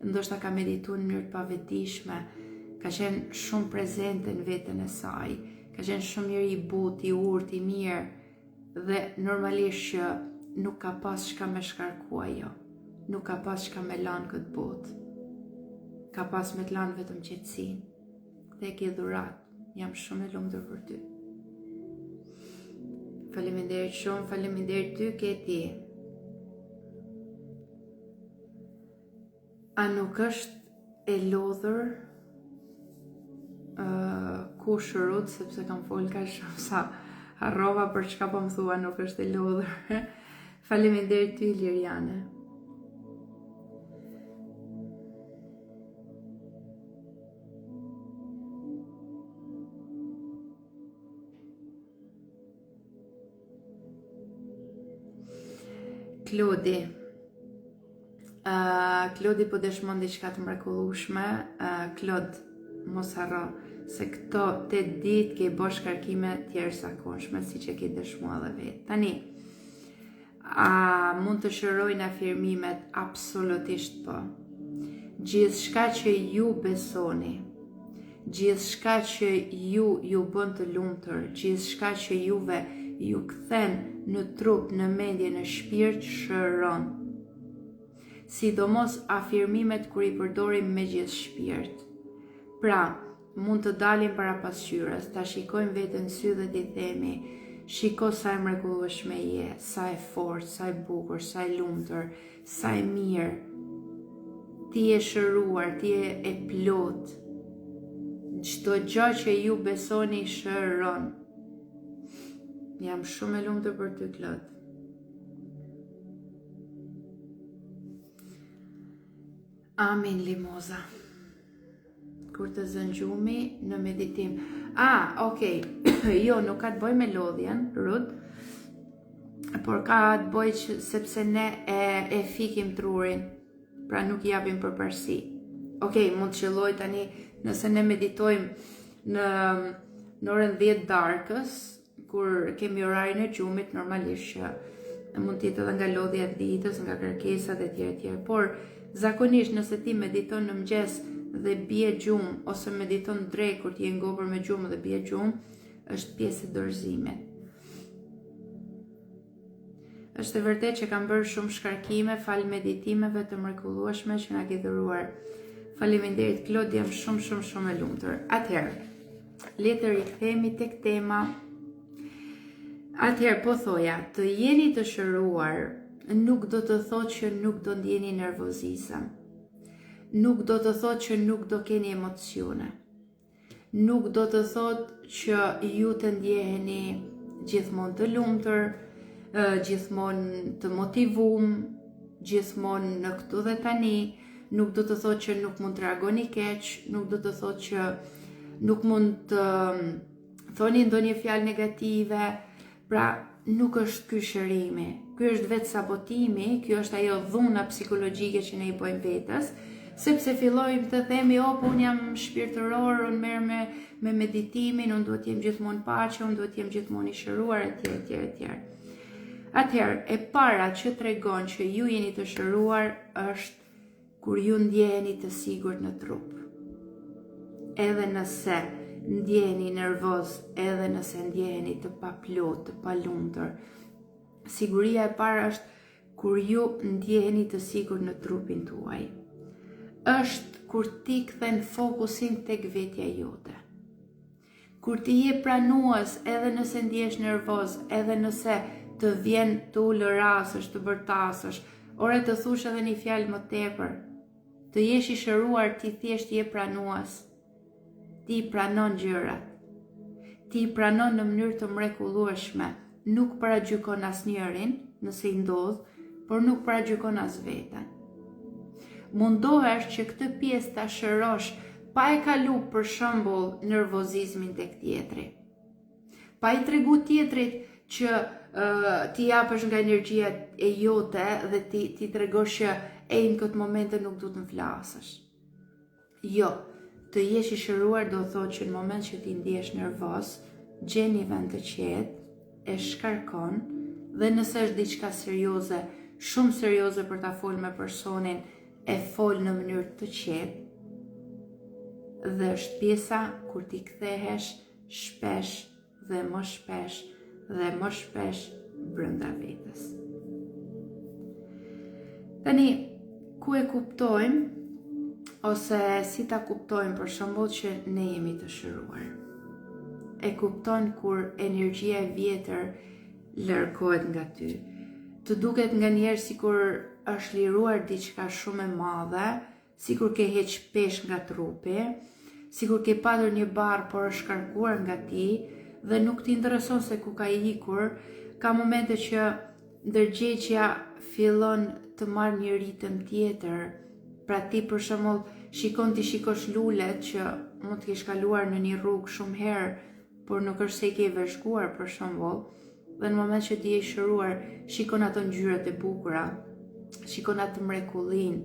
Speaker 1: ndoshta ka medituar në mënyrë të pavetishme, ka qenë shumë prezente në veten e saj, ka qenë shumë njeri i butë, i urtë, i mirë, dhe normalisht që nuk ka pas çka me shkarku ajo, nuk ka pas çka me lanë këtë botë, ka pas me të lanë vetëm qetësinë, dhe e ke dhurat, jam shumë e lumtur për ty. Faleminderit shumë, faleminderit ty Keti. A nuk është e lodhur ku shërut, sepse kam folë ka shumë sa harrova për çka po më thua nuk është e lodhur. Faleminderit ty Liriane. Klodi po dëshmon diçka të mrekullueshme. Klod, mos harro se këto 8 ditë ke bërë shkarkime të jashtëzakonshme, siç e ke dëshmuar edhe vetë. Tani, a mund të shërojnë afirmimet? Absolutisht po. Gjithçka që ju besoni, gjithçka që ju bën të lumtur, gjithçka që juve ju kthen në trup, në mendje, në shpirt, shëron. Sidomos afirmimet kur i përdorim me gjithë shpirt. Pra, mund të dalim para pasqyrës, ta shikojmë veten në sy dhe t'i themi, shiko sa e mrekullueshme je, sa e fortë, sa e bukur, sa e lumtur, sa e mirë. Ti je shëruar, ti je e plot. Çdo gjë që ju besoni shëron. Jam shumë e lumtur për ty, Klod. Amin, Limoza. Kur të zën gjumi në meditim. Okej. Jo, nuk ka të bëj me lodhjen, Rud, por ka të bëj sepse ne e fikim trurin, pra nuk japim përparësi. Okej, mund të qelloj tani nëse ne meditojmë në orën 10 darkës, kur kemi orarin e gjumit, normalisht që mund të jetë edhe nga lodhja e ditës, nga kërkesat e tjera, por zakonisht nëse ti mediton në mëngjes dhe bie gjumë, ose mediton drejt kur ti je ngopur me gjumë dhe bie gjumë, është pjesë e dorëzimit. Është e vërtet që kam bërë shumë shkarkime fal meditimeve të mrekullueshme që na ke dhuruar. Faleminderit Klod, jam shumë e lumtur. Atëherë, le të rikthehemi tek tema. Atëherë po thoja, të jeni të shëruar nuk do të thotë që nuk do ndjeni nervozizëm. Nuk do të thotë që nuk do keni emocione. Nuk do të thotë që ju të ndjeheni gjithmonë të lumtur, gjithmonë të motivuar, gjithmonë në këtu dhe tani. Nuk do të thotë që nuk mund të reagoni keq, nuk do të thotë që nuk mund të thoni ndonjë fjalë negative, pra nuk është ky shërimi. Ky është vetë sabotimi, ky është ajo dhuna psikologjike që ne i bëjmë vetes, sepse fillojmë të themi, po unë jam shpirtëror, unë merr me meditimin, unë duhet jem gjithmonë paqe, unë duhet jem gjithmonë i shëruar, etj. Atëherë, e para që tregon që ju jeni të shëruar është kur ju ndjeni të sigurt në trup. Edhe nëse ndjeni nervoz, edhe nëse ndjeni të paplot, të palumtur, siguria e parë është kur ju ndjeni të sigurt në trupin tuaj. Është kur ti kthen fokusin tek vetja jote. Kur ti je pranues, edhe nëse ndjesh nervoz, edhe nëse të vjen të ulërasësh, të bërtasësh, ore të thush edhe një fjalë më tepër, të jesh i shëruar, ti thjesht je pranues. Ti pranon gjërat. Ti pranon në mënyrë të mrekullueshme. Nuk paragjykon asnjërin nëse i ndodh, por nuk paragjykon as veten. Mundohesh që këtë pjesë ta shërosh pa e kalu për shembull nervozizmin tek tjetri. Pa i tregu tjetrit që ti japësh nga energjia e jote dhe ti tregosh që në këtë momente nuk du të më flasësh. Jo, të jesh i shëruar do thotë që në moment që ti ndjesh nervoz, gjen një vend të qetë, e shkarkon, dhe nëse është diçka serioze, shumë serioze për ta folë me personin, e fol në mënyrë të qetë, dhe është pjesa kur ti kthehesh shpesh dhe më shpesh brenda vetes. Tani, ku e kuptojmë, ose si ta kuptojmë për shembull që ne jemi të shëruar. E kupton kur energjia e vjetër largohet nga ty. Të duket nganjëherë sikur është liruar diçka shumë e madhe, sikur ke heq pesh nga trupi, sikur ke patur një barr por është shkarkuar nga ti dhe nuk ti intereson se ku ka ikur. Ka momente që ndërgjegjja fillon të marrë një ritëm tjetër. Pra ti për shembull shikon ti shikosh lulet që mund të kesh kaluar në një rrugë shumë herë, por nuk është se i ke vëzhguar për shembull, dhe në moment që ti je i shëruar, shikon ato ngjyrat e bukura, shikon atë mrekullin,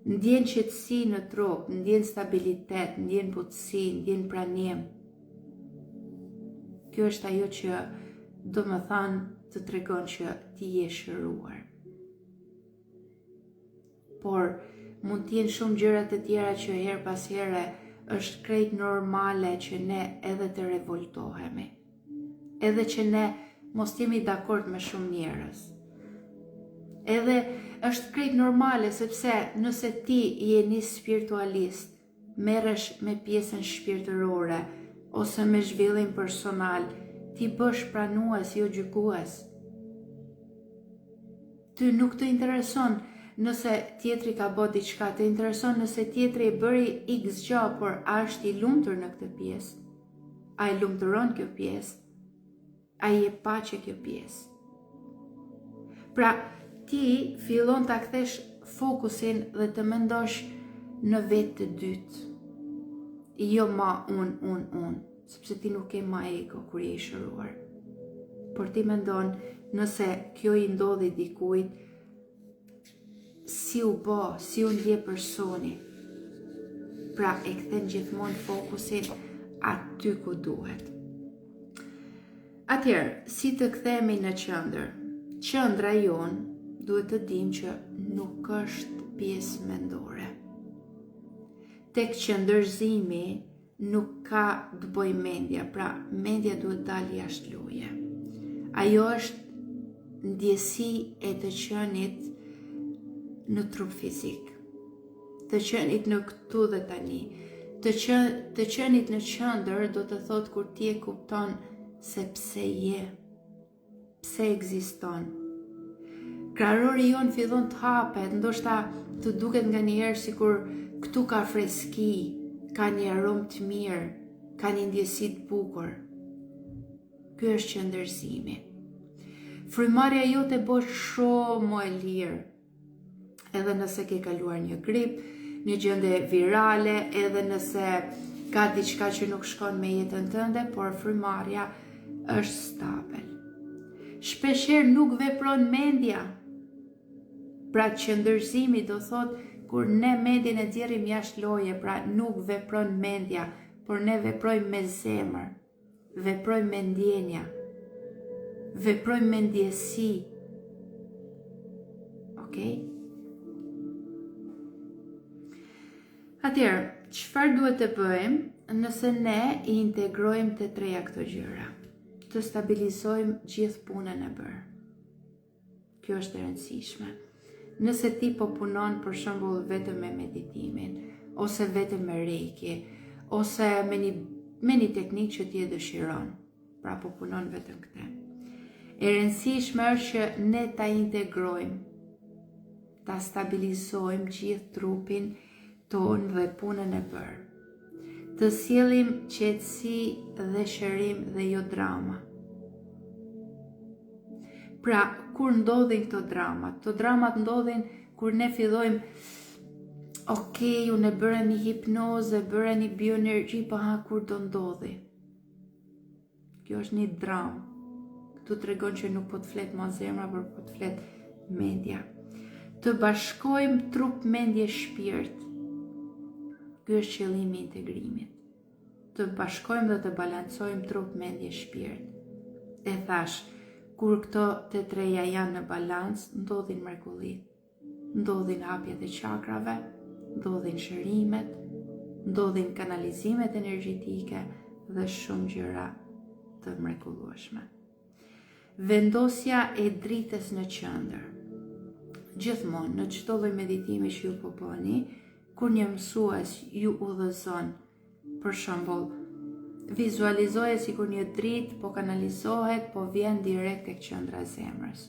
Speaker 1: ndjen qetësi në trup, ndjen stabilitet, ndjen butësi, ndjen pranim. Kjo është ajo që do më thanë të tregon që ti je shëruar. Por mund t'jenë shumë gjërat e tjera që her pas here është krejt normale që ne edhe të revoltohemi. Edhe që ne mos jemi dakord me shumë njerëz. Edhe është krejt normale sepse nëse ti je një spiritualist, merresh me pjesën shpirtërore ose me zhvillim personal, ti bësh pranues, jo gjykues. Ty nuk të intereson nëse tjetri ka bërë diçka, të intereson nëse tjetri e bëri x gjë, por a është i lumtur në këtë pjesë? A i lumturon kjo pjesë? A i e paqe kjo pjesë? Pra, ti fillon ta kthesh fokusin dhe të mendosh në vetë të dytë. Jo ma unë, sepse ti nuk ke ma ego kur je i shëruar. Por ti mendon nëse kjo i ndodhi dikujt, si u bë, si u ndje personi. Pra e kthen gjithmonë fokusin aty ku duhet. Atëherë, si të kthehemi në qendër? Qendra jonë duhet të dim që nuk është pjesë mendore. Tek qëndërzimi nuk ka të bëj mendja, pra mendja duhet dalë jashtë loje. Ajo është ndjesi e të qenit në trup fizik, të qenit në këtu dhe tani, të qenit në qendër do të thotë kur ti e kupton se pse je, pse ekziston. Krahërori jon fillon të hapet, ndoshta të duket nganjëherë sikur këtu ka freski, ka një aromë të mirë, ka një ndjesi të bukur. Ky është qëndërsimi. Frymarrja jote bëhet shumë më e lirë. Edhe nëse ke kaluar një grip, një gjendje virale, edhe nëse ka diçka që nuk shkon me jetën tënde, por frymarrja është stabil. Shpeshherë nuk vepron mendja. Pra qëndërsimi do thot kur ne mendjen e nxjerrim jashtë loje, pra nuk vepron mendja, por ne veprojmë me zemër, veprojmë me ndjenja, veprojmë me ndjesi. Okej? Atëherë, çfarë duhet të bëjmë nëse ne I integrojmë të treja këto gjëra? Të stabilizojmë gjithë punën e bërë. Kjo është e rëndësishme. Nëse ti po punon për shembull vetëm me meditimin, ose vetëm me reiki, ose me një teknikë që ti e dëshiron, pra po punon vetëm këtë. E rëndësishme është që ne ta integrojmë, ta stabilizojmë gjithë trupin ton dhe punën e bërë. Të sjellim qetësi dhe shërim dhe jo drama. Pra, kur ndodhin këto dramat ndodhin kur ne fillojmë, unë e bëra një hipnozë, bëra një bioenergji, kur do ndodhi. Kjo është një dramë. Këtu tregon që nuk po të flet ma zemra, por po të flet mendja. Të bashkojmë trup, mendje, shpirt. Ky është qëllimi I integrimit. Të bashkojmë dhe të balancojmë trup, mendje, shpirt. E thash, kur këto të treja janë në balans, ndodhin mrekullit. Ndodhin hapjet e chakrave, ndodhin shërimet, ndodhin kanalizimet energjetike dhe shumë gjëra të mrekullueshme. Vendosja e dritës në qendër. Gjithmonë, në çdo lloj meditimi që ju po bëni, kur një mësues ju udhëzon, për shembull, vizualizoje si kur një dritë po kanalizohet, po vjen direkt tek qendra e zemrës.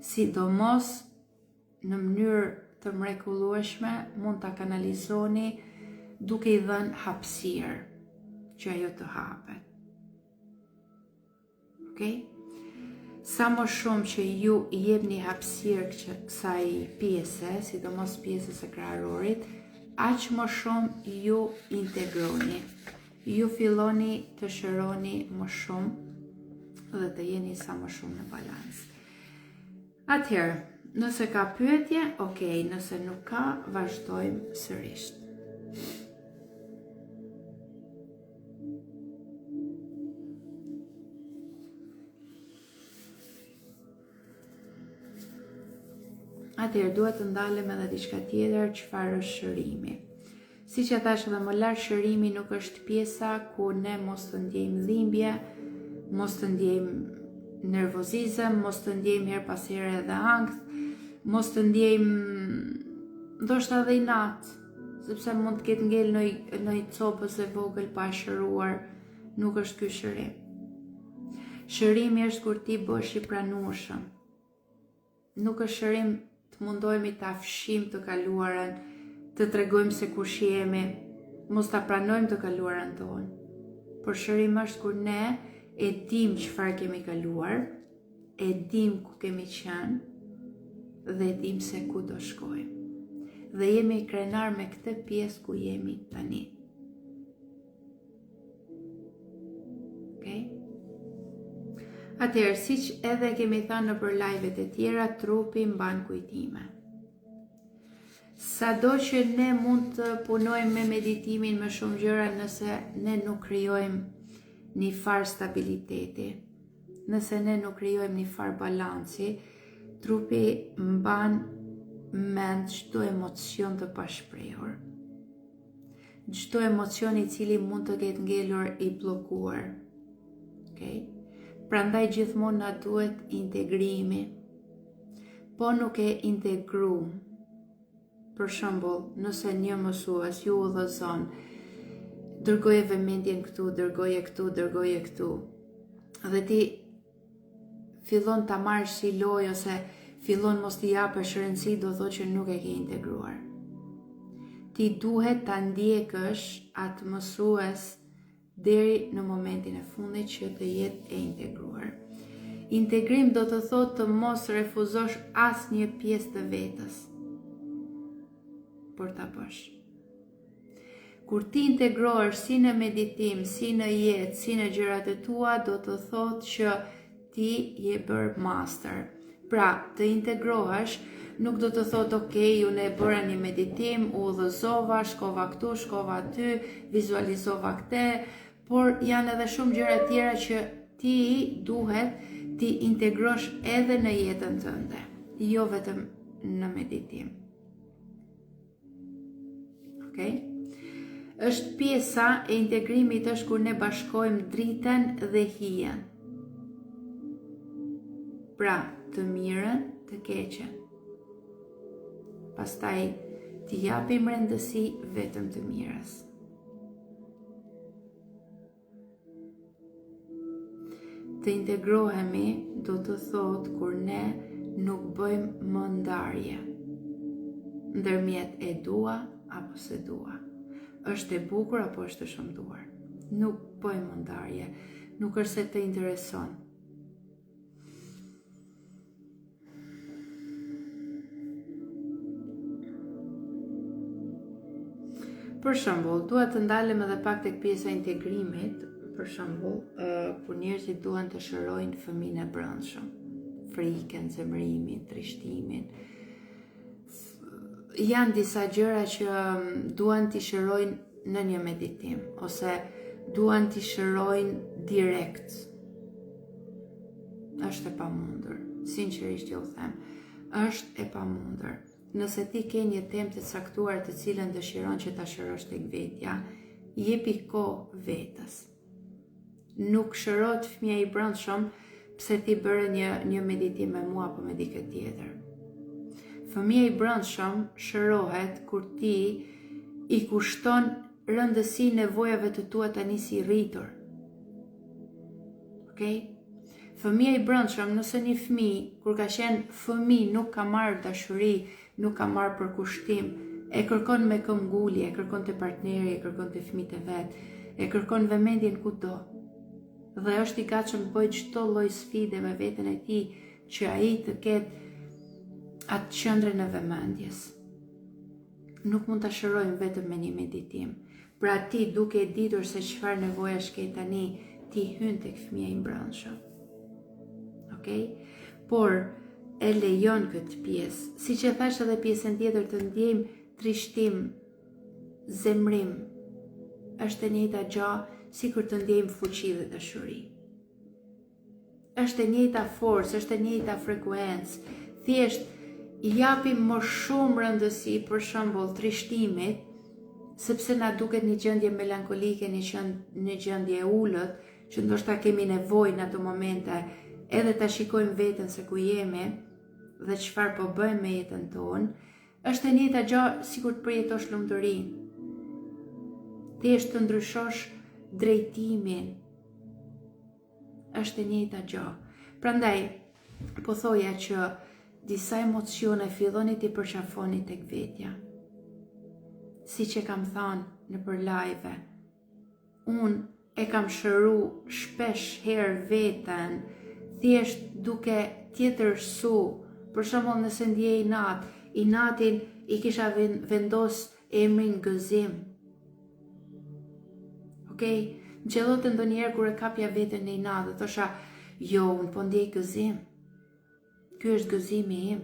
Speaker 1: Sidomos në mënyrë të mrekullueshme mund ta kanalizoni duke I dhënë hapësirë që ajo të hapet. Okej? Sa më shumë që ju I jepni hapësirë kësaj pjese, sidomos pjesës së kraharorit, aq më shumë ju integroni. Ju filloni të shëroni më shumë dhe të jeni sa më shumë në balans. Atëherë, nëse ka pyetje, okej, nëse nuk ka, vazhdojmë sërish. Atëherë, duhet të ndalem edhe diçka tjetër, çfarë është shërimi. Si që thash edhe më lartë, shërimi nuk është pjesa ku ne mos të ndjejmë dhimbje, mos të ndjejmë nervozizëm, mos të ndjejmë her pas here edhe ankth, mos të ndjejmë ndoshta edhe inat, sepse mund të ketë ngel në copës e vogël pa shëruar, nuk është ky shërim. Shërimi është kur ti bësh I pranueshëm. Nuk është shërim të mundohemi ta fshim të kaluarën, të tregojmë se kush jemi, mos ta pranojmë të kaluarën tonë. Por shërim është kur ne e dim çfarë kemi kaluar, e dim ku kemi qenë dhe e dim se ku do shkojmë. Dhe jemi krenar me këtë pjesë ku jemi tani. Okej? Atëherë, siç edhe kemi thënë në për live-et e tjera, trupi mban kujtime. Sado që ne mund të punojmë me meditimin me shumë gjëra, nëse ne nuk krijojmë një farë stabiliteti, nëse ne nuk krijojmë një farë balanci, trupi mban mend çdo emocion të pashprehur. Çdo emocion I cili mund të ketë ngelur I bllokuar. Okej? Prandaj gjithmonë na duhet integrimi. Po nuk e integruam. Për shembull, nëse një mësues ju udhëzon, dërgoje vëmendjen këtu, dërgoje këtu, dhe ti fillon ta marrësh si lojë ose fillon mos t'i japësh rëndësi, do thotë që nuk e ke integruar. Ti duhet ta ndjekësh atë mësues deri në momentin e fundit që të jetë e integruar. Integrim do të thotë të mos refuzosh asnjë pjesë të vetës, por ta bësh. Kur ti integrohesh si në meditim, si në jetë, si në gjërat e tua, do të thotë që ti je bërë master. Pra, të integrohesh nuk do të thotë ok, unë e bëra një meditim, u udhëzova, shkova këtu, shkova aty, vizualizova këte, por janë edhe shumë gjëra tjera që ti duhet ti integrosh edhe në jetën tënde, jo vetëm në meditim. Okay? Është pjesa e integrimit është kur ne bashkojmë dritën dhe hijen. Pra, të mirën, të keqen. Pastaj t'i japim rëndësi vetëm të mirës. Të integrohemi do të thotë kur ne nuk bëjmë më ndarje ndërmjet e dua apo se dua. Është e bukur apo është e shëmtuar. Nuk bëjmë më ndarje, nuk është se të intereson. Për shembull, dua të ndalem edhe pak tek pjesa e integrimit, për shembull, kur njerëzit duan të shërojnë fëmijën e brendshëm, frikën, zemërimin, trishtimin. Janë disa gjëra që duan t'i shërojnë në një meditim, ose duan t'i shërojnë direkt. Është e pamundur, sinqerisht ju them, është e pamundur. Nëse ti ke një temë të caktuar të cilën dëshiron që ta shërosh tek vetja, jepi kohë vetës. Nuk shërohet fëmia i brendshëm pse ti bëre një meditim me mua apo me dikë tjetër. Fëmia i brendshëm shërohet kur ti i kushton rëndësi nevojave të tua tani si rritur. Okay? Fëmia i brendshëm, nëse një fëmijë kur ka qenë fëmijë nuk ka marrë dashuri, nuk ka marrë përkushtim, e kërkon me këmbgulje, e kërkon te partneri, e kërkon te fëmijët e vet, e kërkon vëmendjen kudo. Dhe është i gatshëm të bëjë çdo lloj sfide me veten e tij që ai të ketë atë qëndrën e vëmendjes. Nuk mund ta shërojmë vetëm me një meditim. Pra ti duke e ditur se çfarë nevojash ke tani, ti hyn tek fëmia i brendshëm. Okay? Por e lejon këtë pjesë, siç e thash edhe pjesën tjetër, të ndjejmë trishtim, zemrim, është e njëjta gjë sikur të ndjejmë fuqi dhe dashuri. Është e njëjta forcë, është e njëjta frekuencë. Thjesht i japim më shumë rëndësi, për shembull, trishtimit, sepse na duket një gjendje melankolike, një gjendje e ulët, që ndoshta kemi nevojë në ato momente edhe ta shikojmë veten se ku jemi dhe çfarë po bëjmë me jetën tonë. Është e njëjta gjë sikur të përjetosh lumturinë. Thjesht të ndryshosh drejtimin. Është e njëjta gjë. Prandaj po thoja që disa emocione filloni t'i përqafoni tek vetja. Siç e kam thënë nëpër live, unë e kam shëru shpesh herë veten, thjesht duke tjetërsu. Për shembull, nëse ndjej inat, inatin i kisha vendos emrin gëzim. Okej? Më qellote ndonjëherë kur e kapja veten në inat dhe thosha, jo, unë po ndjej gëzim. Ky është gëzimi im.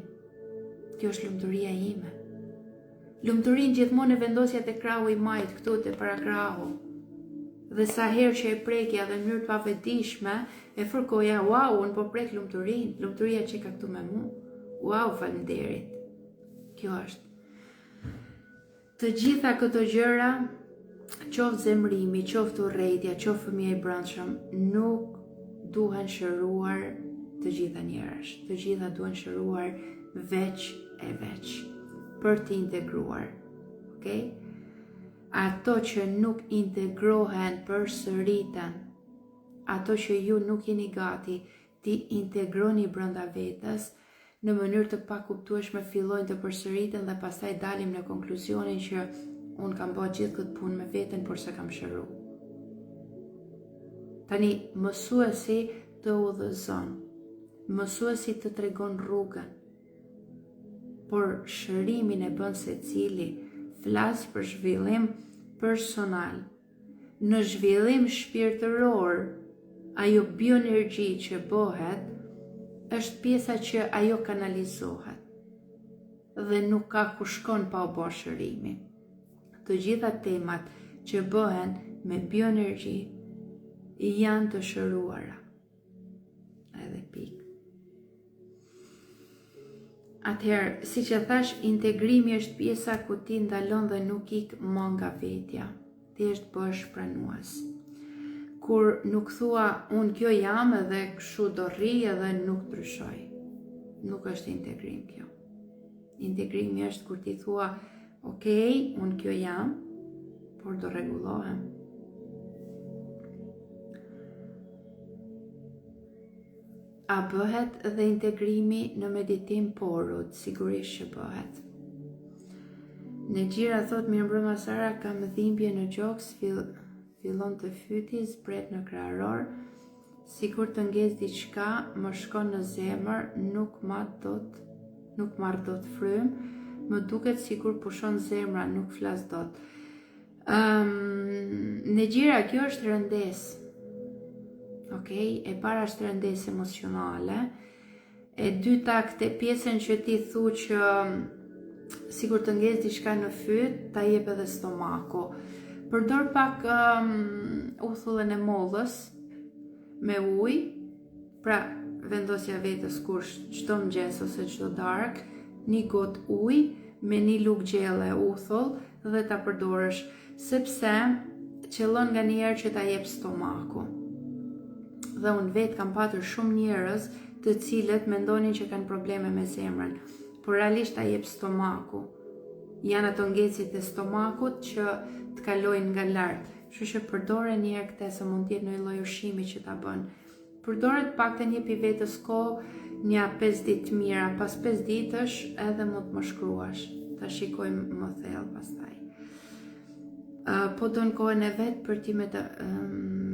Speaker 1: Kjo është lumturia ime. Lumturinë gjithmonë e vendosja te krahu i majt, këtu te para krahu. Dhe sa herë që e prekja dhe në mënyrë të pavetishme, e fërkoja, wow, unë po prek lumturinë, lumturia që ka këtu me mua. Wow, faleminderit. Kjo është. Të gjitha këto gjëra, qoftë zemrimi, qoftë urrëtia, qoftë fëmia i brendshëm, nuk duhen shëruar të gjitha njerësh. Të gjitha duhen shëruar veç e veç për të integruar. Okay? Ato që nuk integrohen përsëriten, ato që ju nuk jeni gati ti integroni brenda vetes, në mënyrë të pakuptueshme fillojnë të përsëriten dhe pastaj dalim në konkluzionin që unë kam bërë gjithë këtë punë me veten, por se kam shëruar. Tani, mësuesi të udhëzon, mësuesi të tregon rrugën, por shërimin e bën secili, flas për zhvillim personal. Në zhvillim shpirtëror, ajo bioenergji që bëhet, është pjesa që ajo kanalizohet dhe nuk ka ku shkon pa u bërë shërimi. Të gjitha temat që bëhen me bioenergji janë të shëruara. Edhe pikë. Atëherë, si që thash, integrimi është pjesa ku ti ndalon dhe nuk ik më nga vetja. Ti është bësh pranues. Kur nuk thua, unë kjo jam edhe kështu do rri edhe nuk ndryshoj. Nuk është integrim kjo. Integrimi është kur ti thua, okej, unë kjo jam, por do rregullohem. A bëhet dhe integrimi në meditim porut? Sigurisht që bëhet. Në gjira thot, mirëmbrëma Sara, kam dhimbje në gjoks, fillon të fyti, zbret në krahëror, sikur të ngez diçka, më shkon në zemër, nuk marr dot frym, më duket sikur pushon zemra, nuk flas dot. Në gjira, kjo është rëndesë. Okay? E para është rëndesë emocionale, e dyta këtë pjesën që ti thu që sikur të ngez diçka në fyt, ta jep edhe stomaku. Përdor pak uthullën e mollës me ujë, pra vendosja vetës kur çdo mëngjes ose çdo darkë, një gotë ujë me një lugë gjelle uthull dhe ta përdorësh, sepse qëllon nga njerë që ta jep stomaku. Dhe unë vetë kam patur shumë njerëz të cilët mendonin që kanë probleme me zemrën, por realisht ta jep stomaku. Janë ato ngecit e stomakut që të kalojnë nga lartë. Kështu që përdore njerë këte se mund t'jetë në lloj ushqimi që ta bën. Përdore të pak të jepi vetës kohë një 5 ditë mira, pas 5 ditësh edhe mund të më shkruash. Ta shikojmë më thellë pastaj. Po don kohën e vetë për ti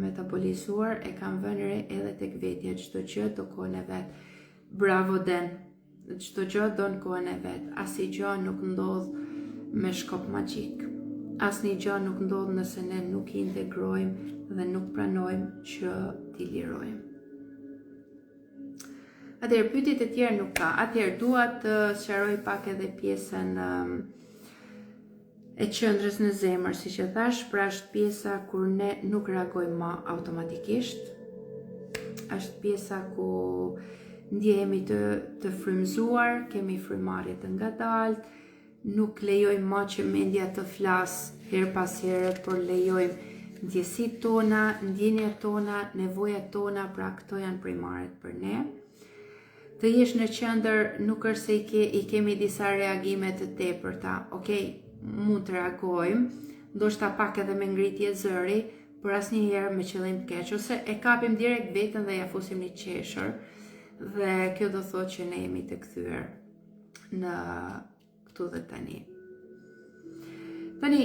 Speaker 1: metabolizuar, e kam vënë re edhe tek vetja, çdo gjë do kohën e vet. Bravo Den. Çdo gjë don kohën e vet. Asnjë gjë nuk ndodh me shkop magjik. Asnjë gjë nuk ndodh nëse ne nuk i integrojmë dhe nuk pranojmë që t'i lirojmë. Atëherë pyetjet e tjera nuk ka. Atëherë dua të sqaroj pak edhe pjesën e qëndrës në zemër, si që thash, pra është pjesa kur ne nuk reagojmë ma automatikisht, është pjesa ku ndjehemi të frymzuar, kemi frymarrje të ngadalt, nuk lejojmë ma që mendja të flasë her pas here, por lejojmë ndjesitë tona, ndjenjat tona, nevojat tona, pra këto janë primaret për ne. Të jesh në qendër nuk është se i kemi disa reagime të tepërta, okej, mund të reagojmë, ndoshta pak edhe me ngritje zëri, por asnjëherë me qëllim të keq, ose e kapim direkt veten dhe ja fusim një qeshër, dhe kjo do thotë që ne jemi të kthyer në këtu dhe tani. Tani,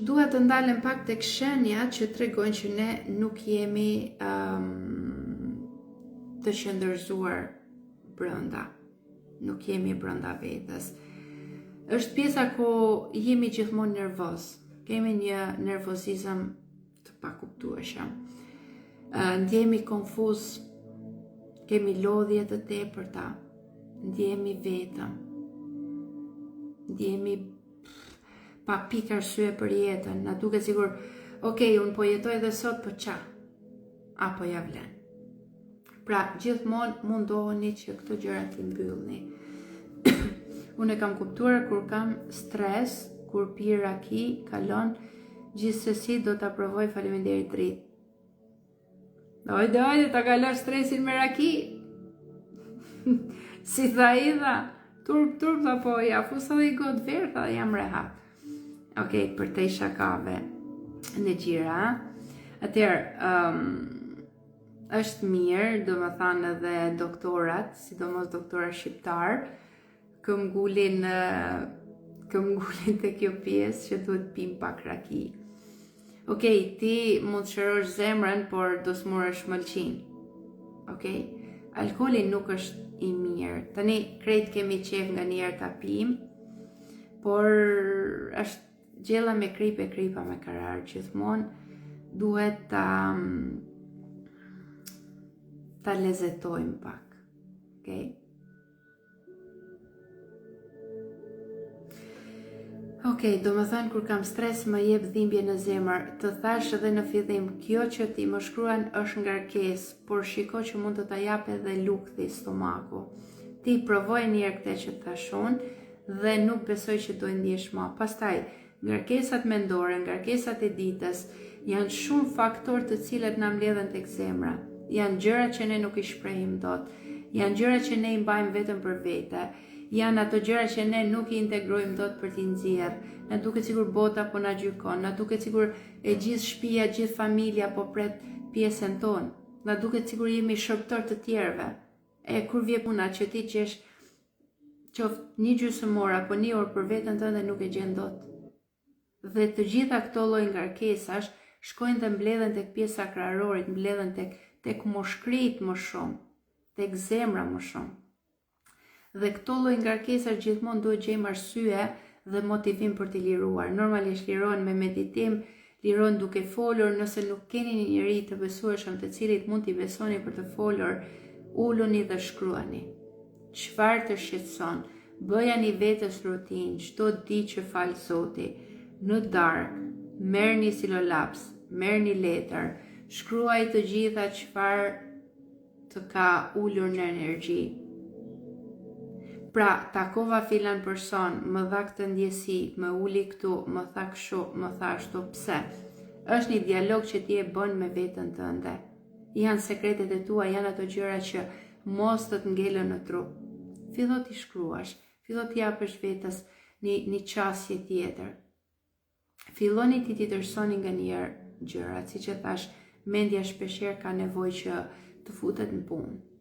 Speaker 1: duhet të ndalem pak tek shenjat që tregojnë që ne nuk jemi të qëndërzuar brenda, nuk jemi brenda vetes. Është pjesa ku jemi gjithmonë nervoz, kemi një nervozizëm të pakuptueshëm, ndjehemi konfuz, kemi lodhje të tepërta, ndjehemi vetëm, ndjehemi pa pikë arsye për jetën, na duket sikur, okej, unë po jetoj dhe sot, po qa? Apo ja vlen. Pra, gjithmonë mundoheni që këto gjëra t'i mbyllni. Unë e kam kuptuar kur kam stres, kur pi raki, kalon, gjithsesi do ta provoj, faleminderit Rit. Dojde, ta kalosh stresin me raki. Si tha Idha, turp, apo ja fusa dhe i god verë, tha jam rehat. Okej, për te shakave në gjira, atëherë, është mirë, do më thanë edhe doktorat, sidomos doktora shqiptar, këmgullin të kjo pjesë që duhet pim pak raki. Okej, ti mund të shërosh zemrën, por do smurësh mëlçin. Okej? Alkooli nuk është i mirë. Tani krejt kemi qef nga njerë ta pim, por është gjella me kripa me karar. Gjithmonë duhet ta lezetojmë pak. Okej? Okej, do më thënë kur kam stres më jep dhimbje në zemër. Të thash edhe në fillim, kjo që ti më shkruan është ngarkesë, por shiko që mund të ta jap edhe lukthi stomaku. Ti provoj njërë këtë që të thashon dhe nuk besoj që do ndjesh më. Pastaj, ngarkesat mendore, ngarkesat e ditës, janë shumë faktor të cilët na mbledhen tek zemra. Janë gjëra që ne nuk i shprehim dot. Janë gjëra që ne i mbajmë vetëm për vete. Janë ato gjëra që ne nuk i integrojmë dot për t'i nxjerr. Na duket sikur bota po na gjykon, na duket sikur e gjithë shtëpia, gjithë familja po pret pjesën tonë. Na duket sikur jemi shërbëtor të tjerëve. E kur vjen puna që ti gjesh qoftë një gjysmëore apo një orë për veten tënde nuk e gjen dot. Dhe të gjitha këto lloj ngarkesash shkojnë dhe mbledhen tek pjesa e kraharorit, mbledhen tek moshkrit më shumë, tek zemra më shumë. Dhe këto lloj ngarkesash gjithmonë duhet gjejmë arsye dhe motivim për t'i liruar. Normalisht lirohen me meditim, lirohen duke folur. Nëse nuk keni një njerëz të besueshëm të cilit mund t'i besoni për të folur, uluni dhe shkruani. Çfarë të shqetëson? Bëjani vetes rutinë, çdo ditë që fal Zoti, në darkë, merrni silolaps, merrni letër, shkruaj të gjitha çfarë të ka ulur në energji. Pra, takova filan person, më dha këtë ndjesi, më uli këtu, më tha kështu, më tha ashtu, pse? Është një dialog që ti e bën me veten tënde. Janë sekretet e tua, janë ato gjëra që mos të ngelën në trup. Fillo t'i shkruash, fillo t'i japësh vetes një qasje tjetër. Filloni ti t'i tërësoni nga njerë gjërat, siç e thash, mendja shpeshherë ka nevojë që të futet në punë.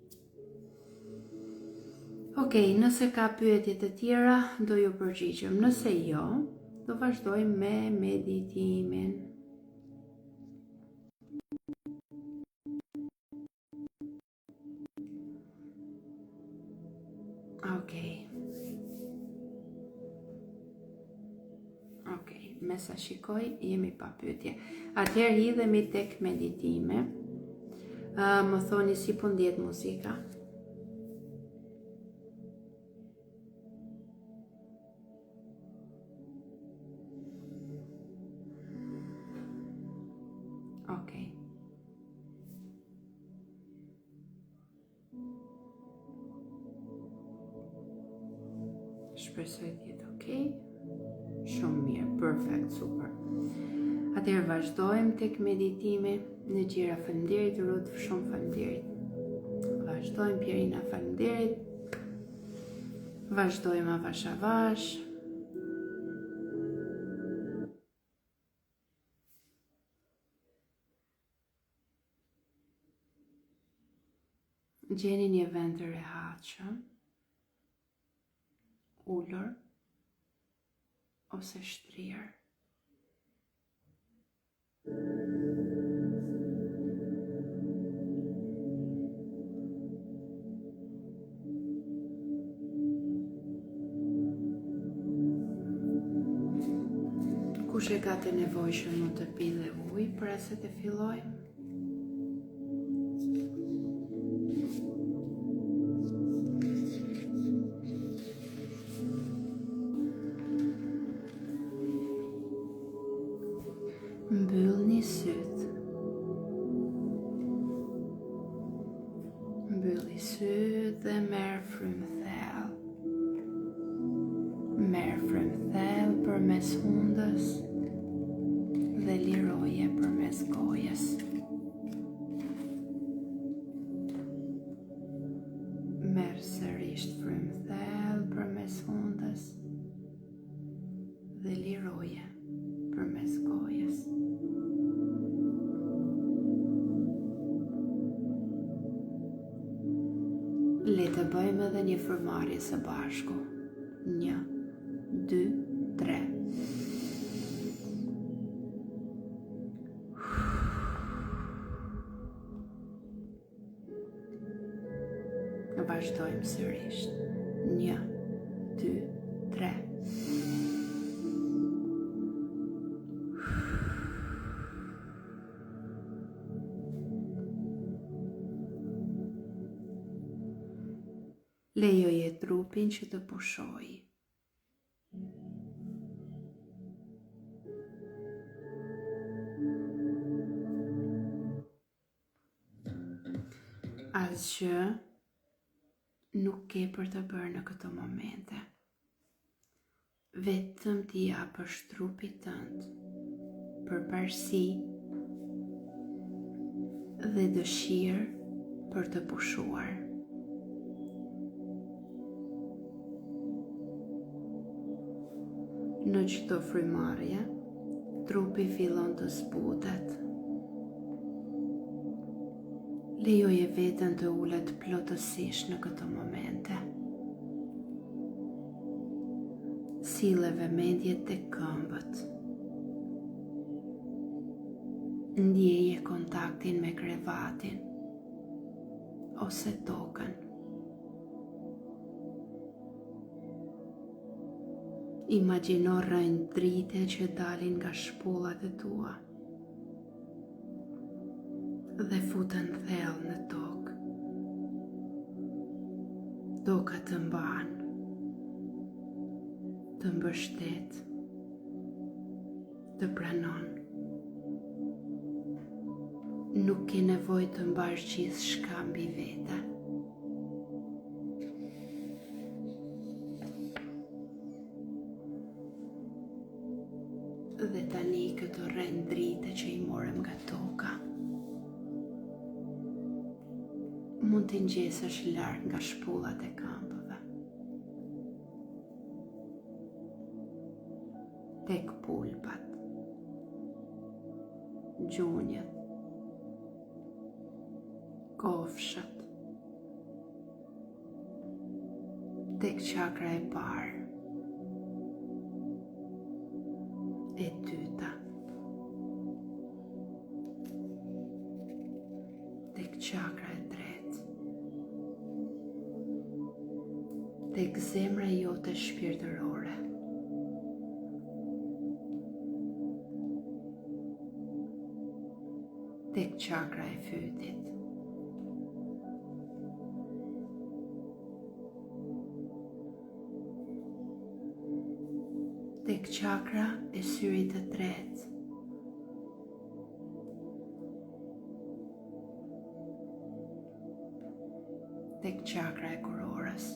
Speaker 1: Okej, nëse ka pyetje të tjera, do ju përgjigjem. Nëse jo, do vazhdojmë me meditimin. Okej, me sa shikoj, jemi pa pyetje. Atëherë hidhemi tek meditime. Më thoni si po ndjet muzika. Shpresoj të jetë okej. Shumë mirë, perfekt, super. Atëherë vazhdojmë tek meditimi. Në gjera, faleminderit Ruth, shumë faleminderit. Vazhdojmë Pierina, faleminderit. Vazhdojmë avash avash. Gjeni një vend të rehatshëm, ulur ose shtrirë. Kush e ka të nevojshëm mund të pi dhe ujë para se të fillojmë. Mbyllni syt. Mbylli syt dhe merr frymë thellë. Merr frymë thellë përmes hundës dhe liroje përmes gojës. Merr sërish frymë thellë përmes hundës dhe liroje përmes gojës. Le të bëjmë edhe një fërmarrje së bashku. 1, 2, 3. vazhdojmë sërish. 1, 2, 3. Lejoje trupin që të pushojë. Asgjë nuk ke për të bërë në këto momente. Vetëm t'i japësh trupit tënd përparësi dhe dëshirë për të pushuar. Në çdo frymarrje, trupi fillon të zbutet. Lejoje veten të ulet plotësisht në këto momente. Sille vëmendjet tek këmbët. Ndjeje kontaktin me krevatin ose tokën. Imagjino rrënjë drite që dalin nga shpullat e tua dhe futen thellë në tokë. Toka të mban, të mbështet, të pranon. Nuk ke nevojë të mbash gjithçka mbi vete. Dhe tani këto rrënjë drite që i morëm nga toka mund t'i ngjesësh larg nga shpullat e këmbëve, tek pulpat, gjunjët, kofshët, tek çakra e parë, e dyta, tek çakra e tretë, tek zemra jote shpirtërore. Tek çakra e fytit. Tek çakra e syrit të tretë. Tek çakra e kurorës.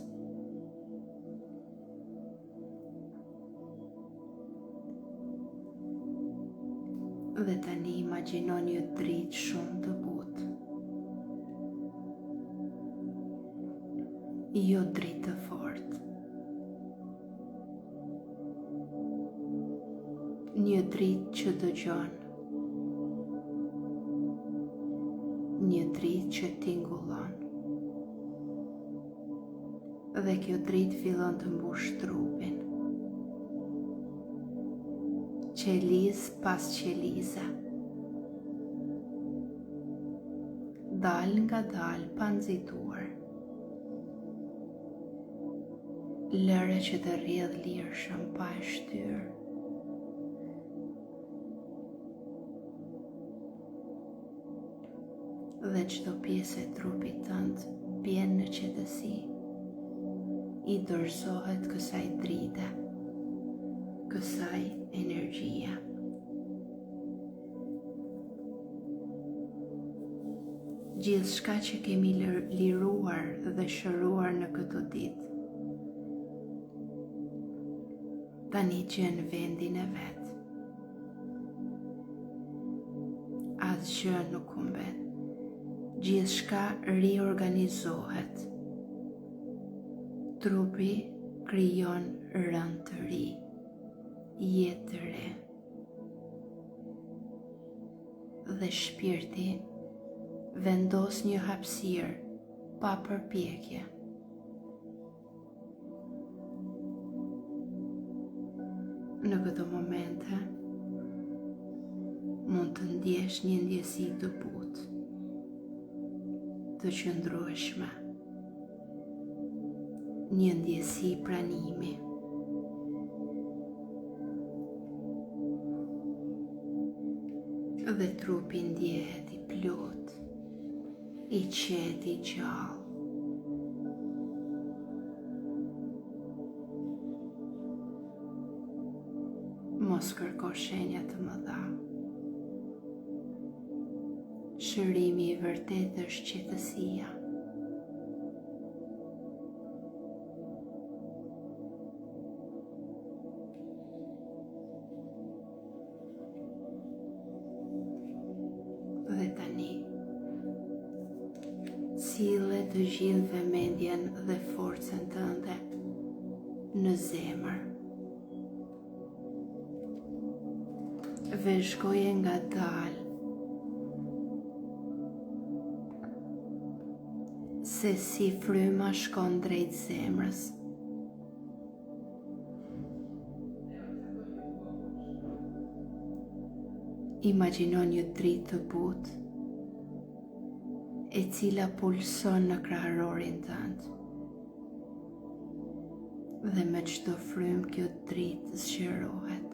Speaker 1: Dhe tani imagjino një dritë shumë të butë. Jo dritë të fortë. Një dritë që dëgjon. Një dritë që tingëllon. Dhe kjo dritë fillon të mbush trupin. Qeliz pas qelize. Dal nga dal pa nxituar. Lëre që të rrjedh lirshëm pa e shtyrë. Dhe çdo pjesë e trupit tënd bjen në qetësi. I dorëzohet kësaj drite, kësaj energjia. Gjithçka që kemi liruar dhe shëruar në këtë ditë, tani gjen vendin e vet. Asgjë nuk humbet. Gjithçka riorganizohet. Trupi krijon rënd të ri, jetë të re. Dhe shpirti vendos një hapësirë pa përpjekje. Në këto momente mund të ndjesh një ndjesi të butë, të qëndrueshme, një ndjesi pranimi. Dhe trupi ndjehet i plot, i qetë, i gjallë. Mos kërko shenja të mëdha. Shërimi i vërtet është qetësia. Dhe tani, sille të gjithë vëmendjen dhe forcën tënde në zemër. Vëzhgoje nga dalë se si fryma shkon drejt zemrës. Imagjino një dritë të butë e cila pulson në kraharorin tënd. Dhe me çdo frymë kjo dritë zgjerohet.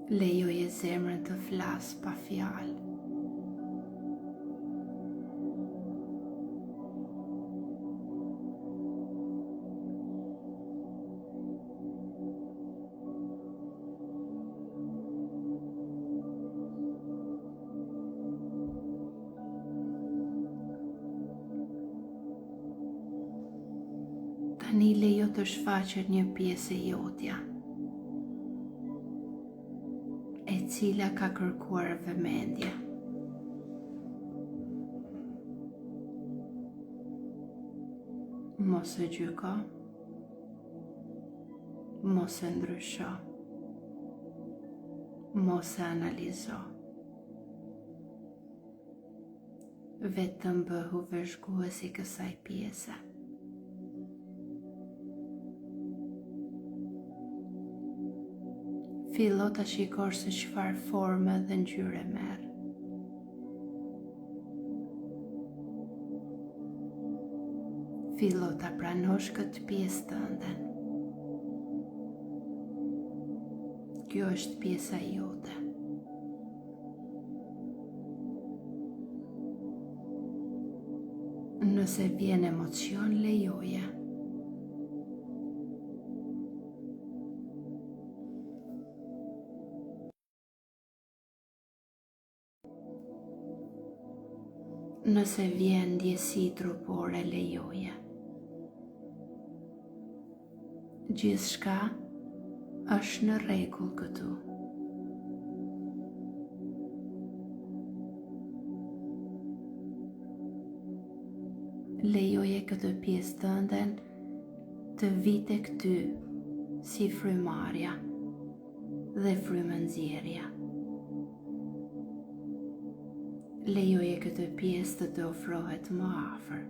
Speaker 1: Lejoje zemrën të flasë pa fjalë. Tani lejo të shfaqet një pjesë e jotja, e cila ka kërkuar vëmendje. Mos e gjyko, mos e ndrysho, mos e analizo. Vetëm bëhu vëzhgues i kësaj pjese. Fillo ta shikosh se çfarë forme dhe ngjyre merr. Fillo ta pranosh këtë pjesë tënde. Kjo është pjesa jote. Nëse vjen emocion, lejoje. Nëse vjen ndjesi trupore, lejoje. Gjithçka është në rregull këtu. Lejoje këtë pjesë tënden të vite këty si frymarrja dhe frymënxjerrja. Lejoje këtë pjesë të ofrohet më afër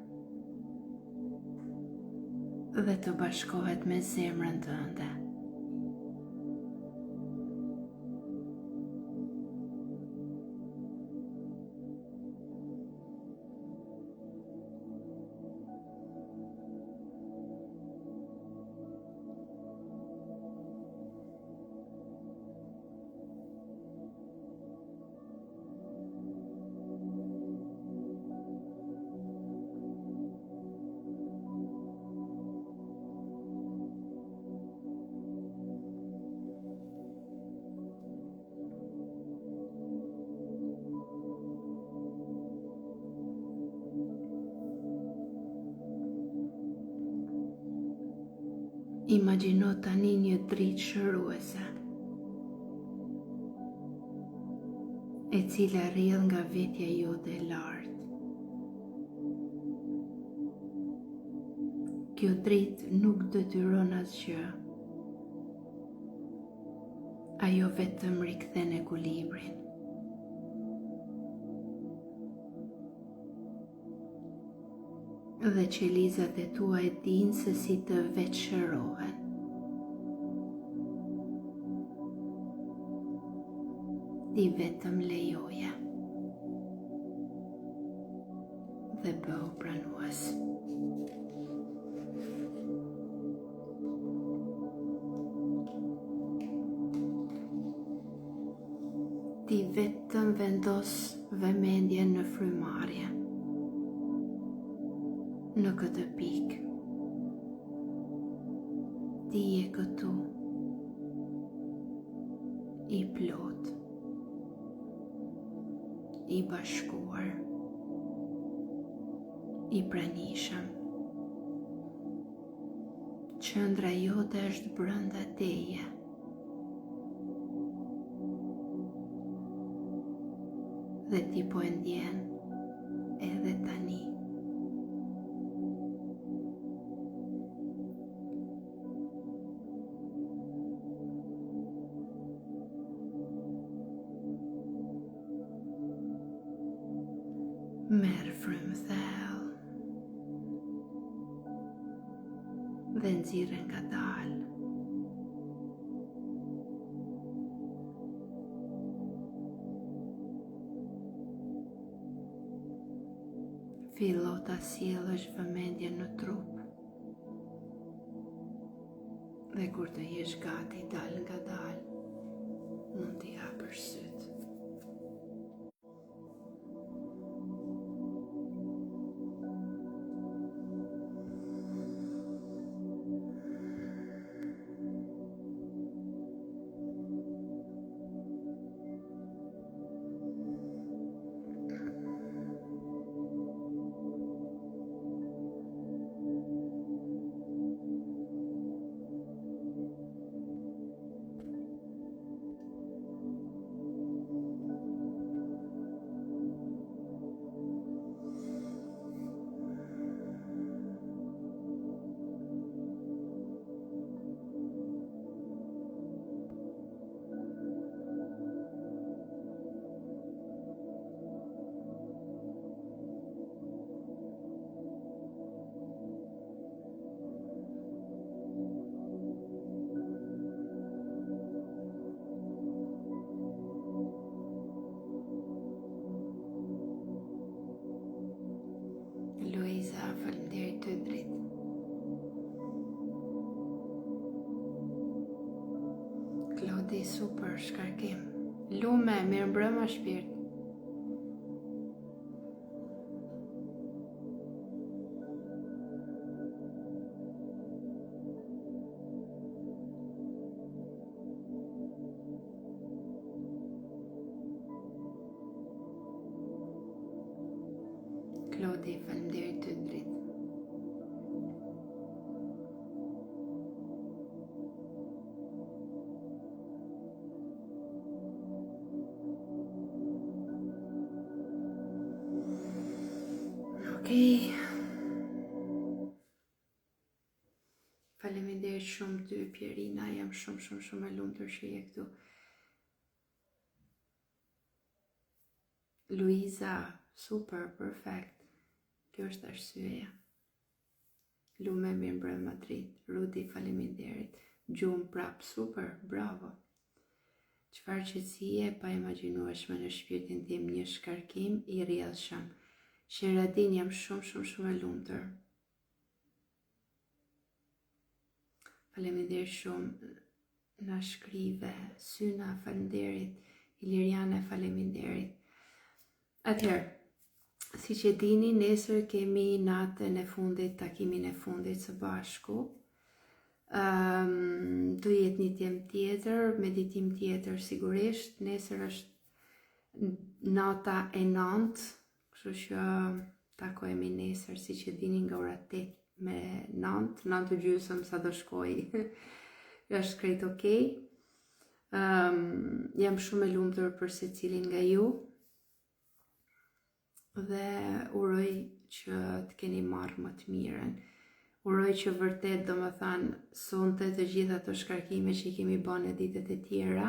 Speaker 1: dhe të bashkohet me zemrën tënde. Imagjino tani një dritë shëruese, e cila rrjedh nga vetja jote e lartë. Kjo dritë nuk detyron asgjë. Ajo vetëm rikthen ekuilibrin. Dhe qelizat e tua e dinë se si të veçërohen. Ti vetëm lejoje. dhe bëhu pranues. Ti vetëm vendos vëmendjen në frymarrje, në këtë pikë. Ti je këtu, i plot, i bashkuar, i pranishëm. Qendra jote është brenda teje. Dhe ti po e ndjen edhe tani. Merë frymë thellë dhe nxirre ngadalë. Fillo ta sjellësh vëmendjen në trup. Dhe kur të jesh gati dal ngadalë, mund t'i hapësh sytë. Luiza, faleminderit ty dritë. Klodi, super, shkarkim. Lume, mirëmbrëma shpirt. Klodi, faleminderit ty dritë. Okej. Faleminderit shumë ty, Pierina, jam shumë e lumtur që je këtu. Luiza, super, perfect. Kjo është arsyeja. Lume, mirëmbrëma dritë. Rudi, faleminderit. Gjumë prap, super, bravo. Çfarë qetësie pa imagjinueshme në shpirtin tim, një shkarkim i rrjedhshëm. Sheradin, jam shumë e lumtur. Faleminderit shumë. Na shkrive, Syna, faleminderit. Iliriane, faleminderit. Atëherë, si që dini, nesër kemi natën e fundit, takimin e fundit së bashku. Do jetë një temë tjetër, meditim tjetër sigurisht. Nesër është nata e 9, kështu që takohemi nesër, si që dini, nga ora 8 me 9, 9:30 sa do shkoj. Është krejt okej. Jam shumë e lumtur për secilin nga ju. Dhe uroj që të keni marrë më të mirën. Uroj që vërtet, do më thanë, sonte të gjitha ato shkarkime që i kemi bën në ditët e tjera,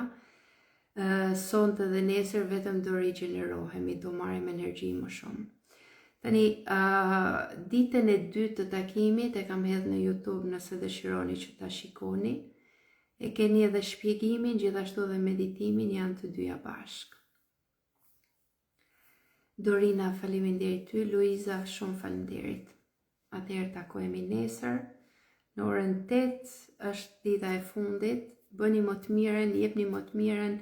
Speaker 1: sonte dhe nesër vetëm do rigjenerohemi, do marrim energji më shumë. Tani, ditën e dytë të takimit e kam hedhë në YouTube nëse dëshironi që ta shikoni. E keni edhe shpjegimin, gjithashtu dhe meditimin, janë të dyja bashkë. Dorina, faleminderit ty. Luiza, shumë faleminderit. Atëherë takohemi nesër. Në orën 8 është dita e fundit. Bëni më të mirën, jepni më të mirën.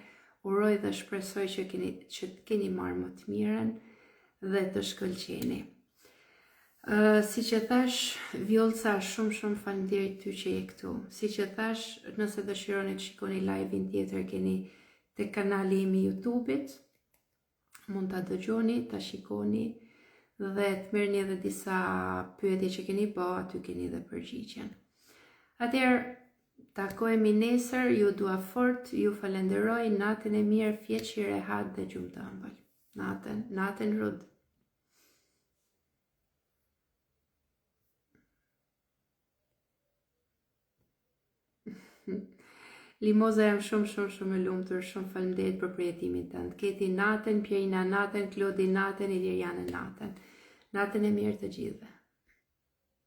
Speaker 1: Uroj dhe shpresoj që të keni marrë më të mirën dhe të shkëlqeni. Si që thash, Vjollca, shumë faleminderit ty që je këtu. Si që thash, nëse dëshironi të shikoni live-in tjetër, keni te kanali im i YouTube-it, mund ta dëgjoni, ta shikoni dhe të merrni edhe disa pyetje që keni bë, aty keni edhe përgjigjen. Atëherë, takohemi nesër, ju dua fort, ju falenderoj, natën e mirë, fjeç i rehat dhe gjumë të ëmbël. Natën Rud. Limoza, jam shumë e lumtur, shumë faleminderit për përjetimin tënd. Keti natën, Pierina natën, Klodi natën, Iliriana natën. Natën e mirë të gjithëve.